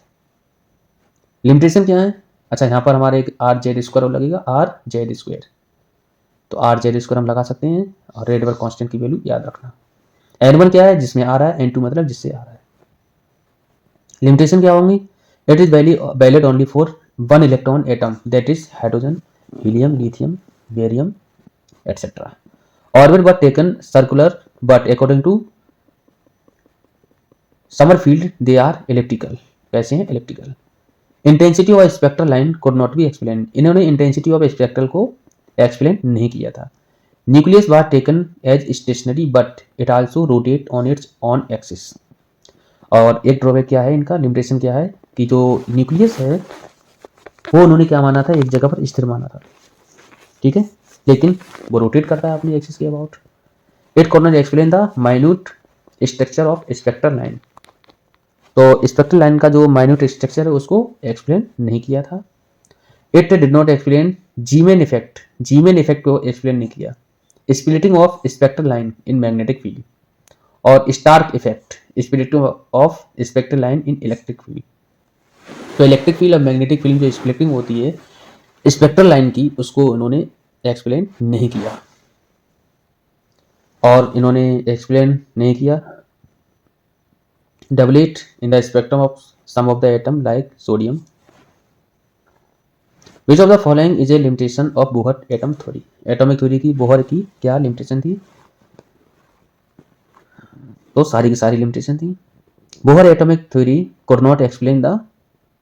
Limitation क्या है, अच्छा यहाँ पर हमारे एक आर जेड स्क्वायर लगेगा, आर जेड स्क्वायर, तो आर जेड स्क्वायर हम लगा सकते हैं और रेड वर्क कांस्टेंट की वैल्यू याद रखना। n1 क्या है, जिसमें आ रहा है, n2 मतलब जिससे आ रहा है। लिमिटेशन क्या होंगी, it is valid only for one electron atom that is hydrogen, helium, lithium, barium etcetera. Orbit were taken circular but according to Sommerfeld they are electrical. कैसे हैं, electrical. Intensity of spectral line could not be explain, इन्होंने इंटेंसिटी ऑफ स्पेक्ट्रल को एक्सप्लेन नहीं किया था। Nucleus was taken as stationary but it also rotate on its on axis. और एक ड्रॉबैक क्या है इनका, लिमिटेशन क्या है कि जो न्यूक्लियस है वो उन्होंने क्या माना था, एक जगह पर स्थिर माना था। ठीक है, लेकिन वो रोटेट करता है अपनी एक्सिस के about. It could not explain the minute structure of spectral line, तो स्पेक्ट्रल लाइन का जो माइन्यूट स्ट्रक्चर है उसको एक्सप्लेन नहीं किया था। It did not explain Zeeman effect, Zeeman effect को एक्सप्लेन नहीं किया, splitting of spectral line in magnetic field, और Stark effect, splitting of spectral line in electric field. तो इलेक्ट्रिक फील्ड और मैग्नेटिक फील्ड जो स्प्लिटिंग होती है स्पेक्ट्रल लाइन की, उसको उन्होंने एक्सप्लेन नहीं किया। और इन्होंने एक्सप्लेन नहीं किया doublet in the spectrum of some of the atom like sodium. Which of the following is a limitation of Bohr atom theory? Atomic theory की बोहर की क्या लिमिटेशन थी, तो सारी की सारी लिमिटेशन थी। Bohr atomic theory could not explain the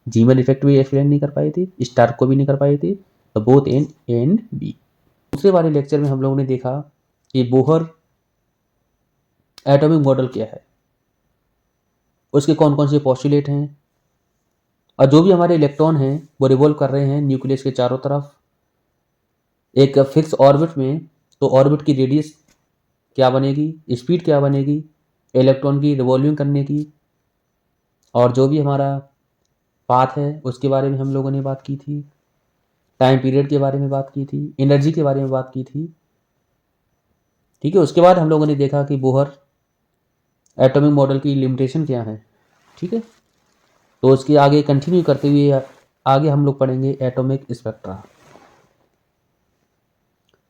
Zeeman effect, भी एक्सप्लेन नहीं कर पाई थी, स्टार्क को भी नहीं कर पाई थी, तो बोथ एन एंड बी। दूसरे वाले लेक्चर में हम लोगों ने देखा कि बोहर एटॉमिक मॉडल क्या है, उसके कौन कौन से पोस्टुलेट हैं, और जो भी हमारे इलेक्ट्रॉन हैं वो रिवॉल्व कर रहे हैं न्यूक्लियस के चारों तरफ एक फिक्स ऑर्बिट में, तो ऑर्बिट की रेडियस क्या बनेगी, स्पीड क्या बनेगी इलेक्ट्रॉन की रिवॉल्विंग करने की, और जो भी हमारा पाथ है उसके बारे में हम लोगों ने बात की थी, टाइम पीरियड के बारे में बात की थी, एनर्जी के बारे में बात की थी। ठीक है, उसके बाद हम लोगों ने देखा कि बोहर एटॉमिक मॉडल की लिमिटेशन क्या है। ठीक है, तो उसके आगे कंटिन्यू करते हुए आगे हम लोग पढ़ेंगे एटॉमिक स्पेक्ट्रा।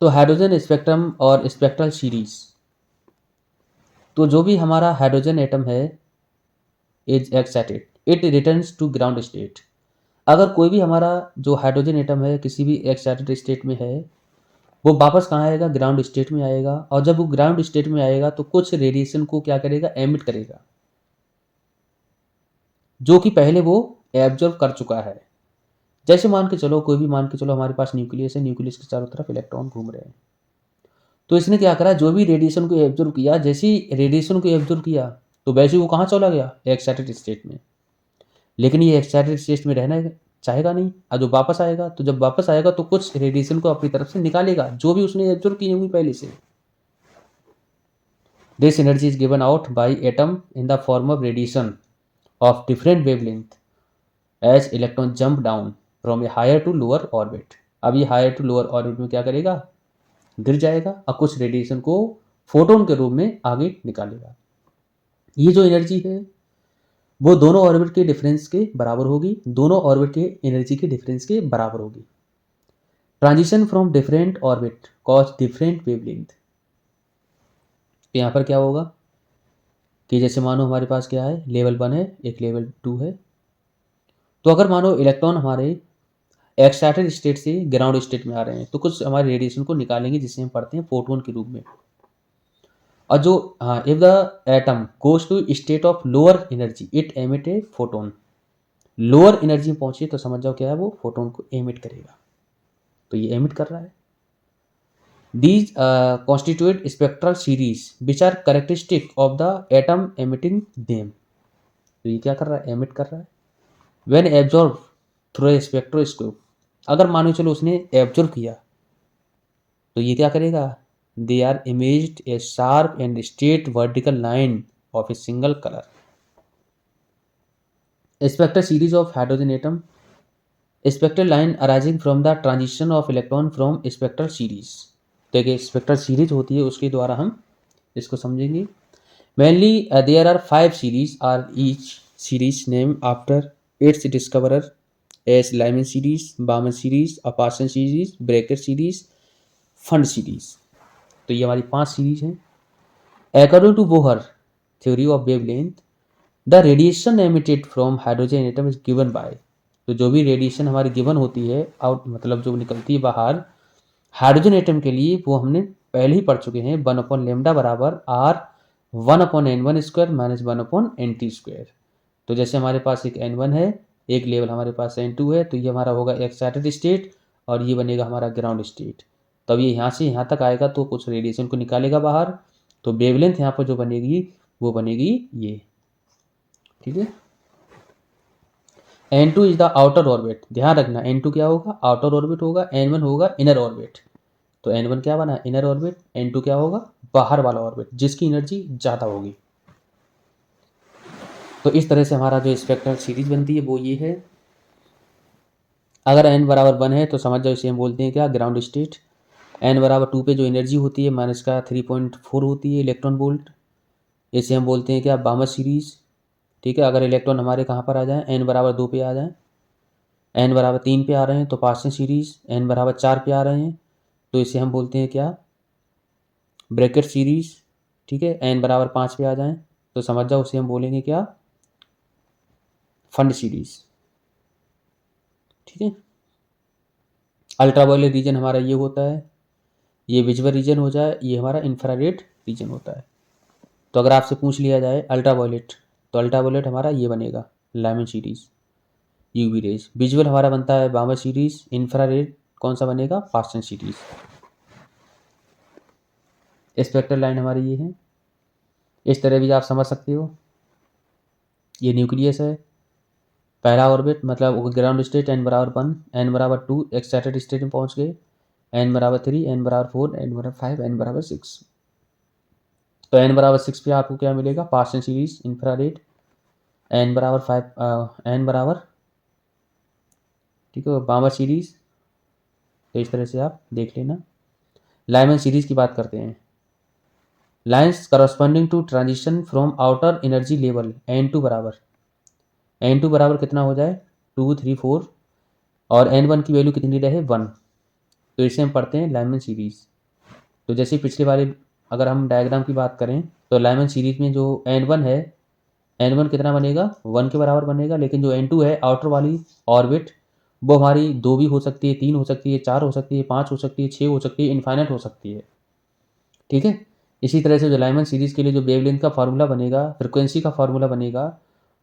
तो हाइड्रोजन स्पेक्ट्रम और स्पेक्ट्रल सीरीज, तो जो भी हमारा हाइड्रोजन एटम है is excited, it returns to ground state. अगर कोई भी हमारा जो हाइड्रोजन एटम है किसी भी एक्साइटेड स्टेट में है, वो वापस कहाँ आएगा, ग्राउंड स्टेट में आएगा, और जब वो ग्राउंड स्टेट में आएगा तो कुछ रेडिएशन को क्या करेगा, एमिट करेगा, जो कि पहले वो एब्जॉर्ब कर चुका है। जैसे मान के चलो, कोई भी मान के चलो हमारे पास न्यूक्लियस है, न्यूक्लियस के चारों तरफ इलेक्ट्रॉन घूम रहे हैं, तो इसने क्या करा, जो भी रेडिएशन को एब्जॉर्ब किया, जैसे ही रेडिएशन को एब्जॉर्ब किया तो वैसे वो कहाँ चला गया, एक्साइटेड स्टेट में। लेकिन ये एक्साइटेड स्टेट में रहना चाहेगा नहीं, और जो वापस आएगा, तो जब वापस आएगा तो कुछ रेडिएशन को अपनी तरफ से निकालेगा जो भी उसने एब्जॉर्ब की होंगी पहले से। This energy is given out by atom in the form of radiation of different wavelength as electron jump down from a higher to lower orbit. अब ये हायर टू लोअर ऑर्बिट में क्या करेगा, गिर जाएगा, और कुछ रेडिएशन को फोटोन के रूप में आगे निकालेगा। ये जो एनर्जी है वो दोनों ऑर्बिट के डिफरेंस के बराबर होगी, दोनों ऑर्बिट के एनर्जी के डिफरेंस के बराबर होगी। Transition from different orbit cause different wavelength. यहाँ पर क्या होगा कि जैसे मानो हमारे पास क्या है, लेवल 1 है, एक लेवल 2 है, तो अगर मानो इलेक्ट्रॉन हमारे एक्साइटेड स्टेट से ग्राउंड स्टेट में आ रहे हैं तो कुछ हमारे रेडिएशन को निकालेंगे जिसे हम पढ़ते हैं फोटोन के रूप में। और जो if the atom goes to state of lower energy it emit a photon, lower energy में पहुंचे तो समझ जाओ क्या है, वो फोटोन को एमिट करेगा, तो ये एमिट कर रहा है। These constitute spectral series which are characteristic of the atom emitting them. तो ये क्या कर रहा है, एमिट कर रहा है। When absorb through a spectroscope, अगर मानो चलो उसने एब्जॉर्ब किया तो ये क्या करेगा, they are imaged a sharp and straight vertical line of a single colour. Spectral series of hydrogen atom, spectral line arising from the transition of electron from spectral series. देखिए स्पेक्ट्रल सीरीज होती है, उसके द्वारा हम इसको समझेंगे। Mainly there are 5 series are each series name after its discoverer as Lyman series, Balmer series, Paschen series, Brackett series, Pfund series. तो ये हमारी 5 सीरीज हैं। According to Bohr theory of wavelength, the radiation emitted from hydrogen atom is given by, तो जो भी रेडिएशन हमारी गिवन होती है आउट, मतलब जो निकलती है बाहर हाइड्रोजन एटम के लिए, वो हमने पहले ही पढ़ चुके हैं। 1/λ बराबर are 1/n1 square minus 1/nt square. तो जैसे हमारे पास एक n1 है, एक लेवल हमारे पास n2 है, तो ये हमारा होगा एक्साइटेड स्टेट और ये बनेगा हमारा ग्राउंड स्टेट। तब ये यहाँ से यहाँ तक आएगा तो कुछ रेडिएशन को निकालेगा बाहर, तो वेवलेंथ यहाँ पर जो बनेगी वो बनेगी ये, ठीक है। n2 is the outer orbit, ध्यान रखना n2 क्या होगा, आउटर ऑर्बिट होगा, n1 होगा इनर ऑर्बिट। तो n1 क्या बना, इनर ऑर्बिट, n2 क्या होगा, बाहर वाला ऑर्बिट जिसकी एनर्जी ज़्यादा होगी। तो इस तरह से हमारा जो स्पेक्ट्रल सीरीज बनती है वो ये है। अगर n बराबर 1 है तो समझ जाओ इसे हम बोलते हैं क्या, ग्राउंड स्टेट। n बराबर 2 पे जो एनर्जी होती है माइनस का 3.4 होती है इलेक्ट्रॉन वोल्ट, इसे हम बोलते हैं क्या, बामर सीरीज। ठीक है, अगर इलेक्ट्रॉन हमारे कहाँ पर आ जाए, n बराबर 2 पे आ जाए, n बराबर 3 पे आ रहे हैं तो पार्शियल सीरीज, n बराबर 4 पे आ रहे हैं तो इसे हम बोलते हैं क्या, ब्रैकेट सीरीज। ठीक है, n बराबर 5 पे आ जाएं तो समझ जाओ उसे हम बोलेंगे क्या, फंड सीरीज। ठीक है, अल्ट्रावायलेट रीजन हमारा ये होता है, ये विजुअल रीजन हो जाए, ये हमारा इंफ्रारेड रीजन होता है। तो अगर आपसे पूछ लिया जाए अल्ट्रावायलेट, तो अल्ट्रावायलेट हमारा ये बनेगा Lyman series, UV rays. Visual हमारा बनता है बामर सीरीज, इंफ्रारेड कौन सा बनेगा, पार्सन सीरीज। स्पेक्ट्रल लाइन हमारी ये है, इस तरह भी आप समझ सकते हो। ये न्यूक्लियस है, पहला ऑर्बिट मतलब ग्राउंड स्टेट n बराबर 1, n बराबर 2 एक्साइटेड स्टेट में पहुंच गए, n बराबर 3, n बराबर 4, n बराबर 5, n बराबर 6। तो n बराबर 6 पे आपको क्या मिलेगा, पार्शियल सीरीज इंफ्रारेड। n बराबर 5, n बराबर, ठीक है, बामर सीरीज। तो इस तरह से आप देख लेना। लाइमन सीरीज की बात करते हैं। Lines corresponding to transition from outer energy level n2 बराबर, n2 बराबर कितना हो जाए, 2 3 4, और n1 की वैल्यू कितनी रहे, 1। तो इसे हम पढ़ते हैं लाइमन सीरीज। तो जैसे पिछले वाले अगर हम डायग्राम की बात करें तो लाइमन सीरीज में जो n1 है, n1 कितना बनेगा, 1 के बराबर बनेगा, लेकिन जो n2 है आउटर वाली ऑर्बिट, वो हमारी 2 भी हो सकती है, 3 हो सकती है, 4 हो सकती है, 5 हो सकती है, 6 हो सकती है, इनफाइनाइट हो सकती है। ठीक है, इसी तरह से जो लाइमन सीरीज के लिए जो वेवलेंथ का फार्मूला बनेगा, फ्रिक्वेंसी का फार्मूला बनेगा,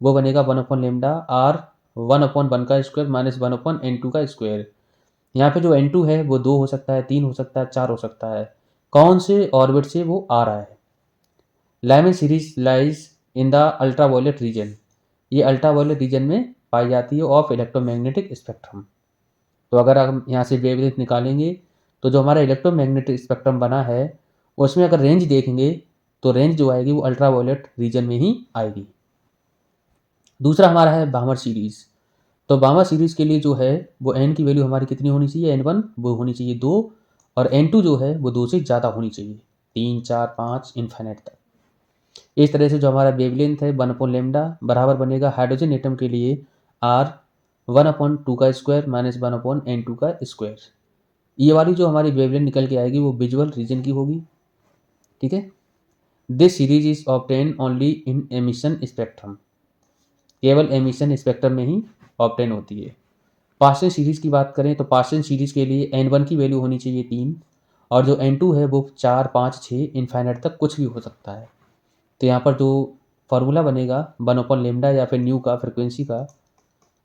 वो बनेगा 1/λ आर 1/1 का स्क्वायर माइनस 1/n2 का स्क्वायर। यहाँ पे जो n2 है वो 2 हो सकता है, 3 हो सकता है, 4 हो सकता है, कौन से ऑर्बिट से वो आ रहा है। Lyman series lies in the ultraviolet region, ये अल्ट्रावायलेट रीजन में पाई जाती है ऑफ इलेक्ट्रोमैग्नेटिक स्पेक्ट्रम। तो अगर हम यहाँ से वेवलेंथ निकालेंगे तो जो हमारा इलेक्ट्रोमैग्नेटिक स्पेक्ट्रम बना है उसमें अगर रेंज देखेंगे तो रेंज जो आएगी वो अल्ट्रावायलेट रीजन में ही आएगी। दूसरा हमारा है बामर सीरीज। तो बामर सीरीज के लिए जो है वो n की वैल्यू हमारी कितनी होनी चाहिए, n1 वो होनी चाहिए 2, और n2 जो है वो 2 से ज़्यादा होनी चाहिए, 3 4 5 इन्फाइनाइट तक। इस तरह से जो हमारा वेवलेंथ है 1/λ बराबर बनेगा हाइड्रोजन एटम के लिए r 1/2 का स्क्वायर माइनस 1/n2 का स्क्वायर। ये वाली जो हमारी वेवलेंथ निकल के आएगी वो विजुअल रीजन की होगी। ठीक है, this series is obtain only in emission spectrum, केवल एमिशन स्पेक्ट्रम में ही ऑब्टेन होती है। पार्शियल सीरीज की बात करें तो पार्शियल सीरीज के लिए n1 की वैल्यू होनी चाहिए 3, और जो n2 है वो 4 5 6 इन्फाइनाइट तक कुछ भी हो सकता है। तो यहाँ पर जो फार्मूला बनेगा 1/λ या फिर न्यू का फ्रिक्वेंसी का,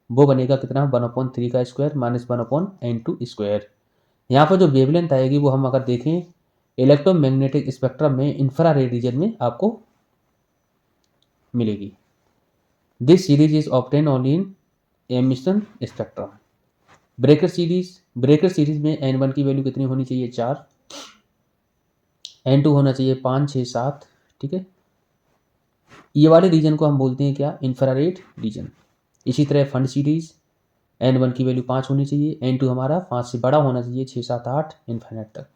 वो बनेगा कितना, 1/3 का स्क्वायर माइनस 1/n2 स्क्वायर। यहाँ पर जो वेवलेंथ आएगी वो हम अगर देखें इलेक्ट्रोमैग्नेटिक स्पेक्ट्रम में इंफ्रारेड रीजन में आपको मिलेगी। This series is obtain only in emission spectrum. Breaker series, Brackett series में n1 की वैल्यू कितनी होनी चाहिए, 4, N2 होना चाहिए 5, 6, 7। ठीक है, ये वाले रीजन को हम बोलते हैं क्या, इंफ्रारेड रीजन। इसी तरह फंड सीरीज N1 की वैल्यू 5 होनी चाहिए, N2 हमारा 5 से बड़ा होना चाहिए, 6, 7, 8 इन्फाइनाइट तक।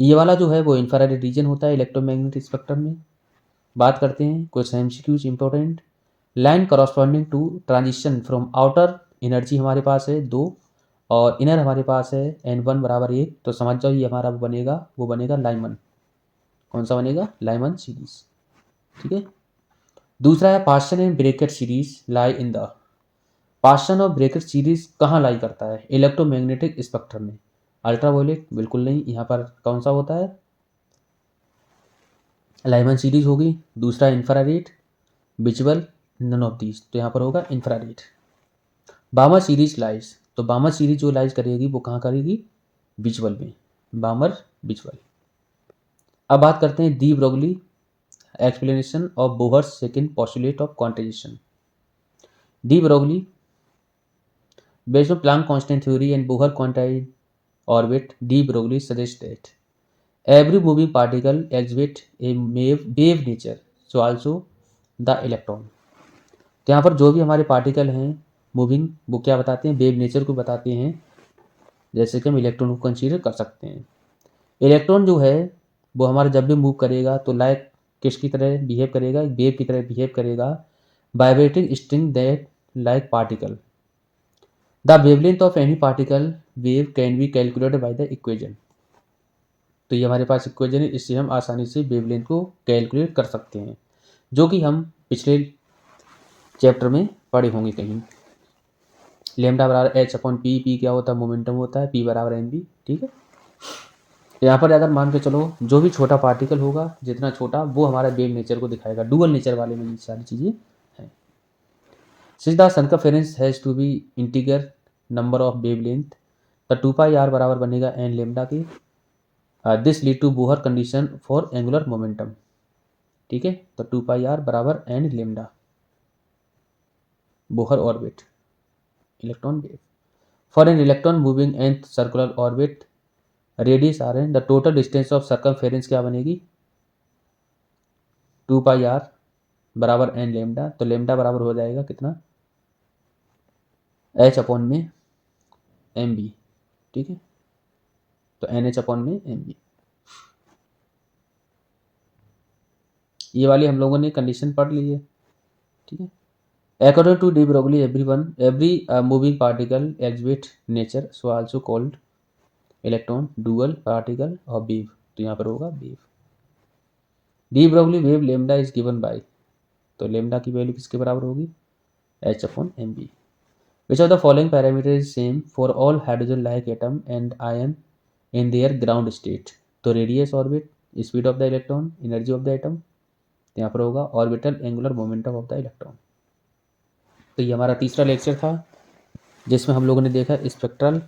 ये वाला जो है वो इंफ्रारेड रीजन होता है इलेक्ट्रोमैग्नेटिक स्पेक्ट्रम में। बात करते हैं कुछ MCQs important. Line corresponding to transition from outer energy हमारे पास है 2 और इनर हमारे पास है N1 बराबर 1, तो समझ जाओ ये हमारा वो बनेगा लाइमन। कौन सा बनेगा, लाइमन सीरीज। ठीक है, दूसरा है Paschen and bracket series lie in the. Paschen और ब्रेकेट सीरीज कहाँ लाई करता है, इलेक्ट्रोमैग्नेटिक स्पेक्ट्रम में। अल्ट्रावायलेट बिल्कुल नहीं, यहाँ पर कौन सा होता है, लाइमन सीरीज होगी। दूसरा infrared, visual, none of these, तो यहाँ पर होगा इंफ्रारेड। बामर सीरीज लाइज, तो बामर सीरीज जो लाइज करेगी वो कहाँ करेगी, विजुअल में, बामर विजुअल। अब बात करते हैं de Broglie explanation of Bohr's second postulate of quantization. De Broglie based on Planck constant theory and Bohr quantized orbit, de Broglie suggests that every moving particle exhibits a wave nature, so also the electron। तो यहाँ पर जो भी हमारे पार्टिकल हैं मूविंग, वो क्या बताते हैं, वेव नेचर को बताते हैं। जैसे कि हम इलेक्ट्रॉन को कंसीडर कर सकते हैं। इलेक्ट्रॉन जो है वो हमारा जब भी मूव करेगा तो लाइक किसकी तरह बिहेव करेगा, वेव की तरह बिहेव करेगा, vibrating string that like particle. The wavelength of any particle wave can be calculated by the equation. तो ये हमारे पास इक्वेशन है, इससे हम आसानी से वेवलेंथ को कैलकुलेट कर सकते हैं, जो कि हम पिछले चैप्टर में पढ़े होंगे कहीं। लेमडा बराबर एच अपॉन पी, पी क्या होता है, मोमेंटम होता है, पी बराबर एम बी। ठीक है, यहाँ पर अगर मान के चलो जो भी छोटा पार्टिकल होगा, जितना छोटा वो हमारा वेव नेचर को दिखाएगा। डुअल नेचर वाले में ये सारी चीज़ें हैं। Since the circumference has to be integer number of wavelength, तो 2 पाई आर बराबर बनेगा एन लेमडा की। This lead to Bohr condition for angular momentum. ठीक है, तो 2 पाई आर बराबर n lambda, Bohr orbit, electron wave. For an electron moving and circular orbit radius r n, the total distance of circumference क्या बनेगी, 2 पाई आर बराबर एन लेमडा। तो लेमडा बराबर हो जाएगा कितना, एच अपॉन में एम बी। ठीक है, तो एन एच अपॉन में एम बी। ये वाली हम लोगों ने कंडीशन पढ़ ली है। ठीक है, according to de Broglie every moving particle exhibit nature, so also called electron, dual particle और वेव। तो यहाँ पर होगा wave. De Broglie wave lambda is given by, तो लेमडा की वैल्यू किसके बराबर होगी, H upon M V. Which of the following parameter is same for all hydrogen like atom and ion in their ground state. तो radius orbit, speed of the electron, energy of the atom, तो यहाँ पर होगा orbital angular momentum of the electron. तो ये हमारा तीसरा लेक्चर था, जिसमें हम लोगों ने देखा स्पेक्ट्रल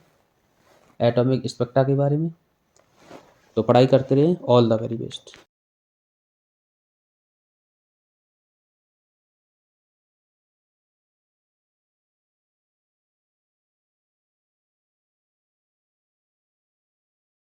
एटॉमिक स्पेक्ट्रा के बारे में। तो पढ़ाई करते रहे, ऑल द वेरी बेस्ट।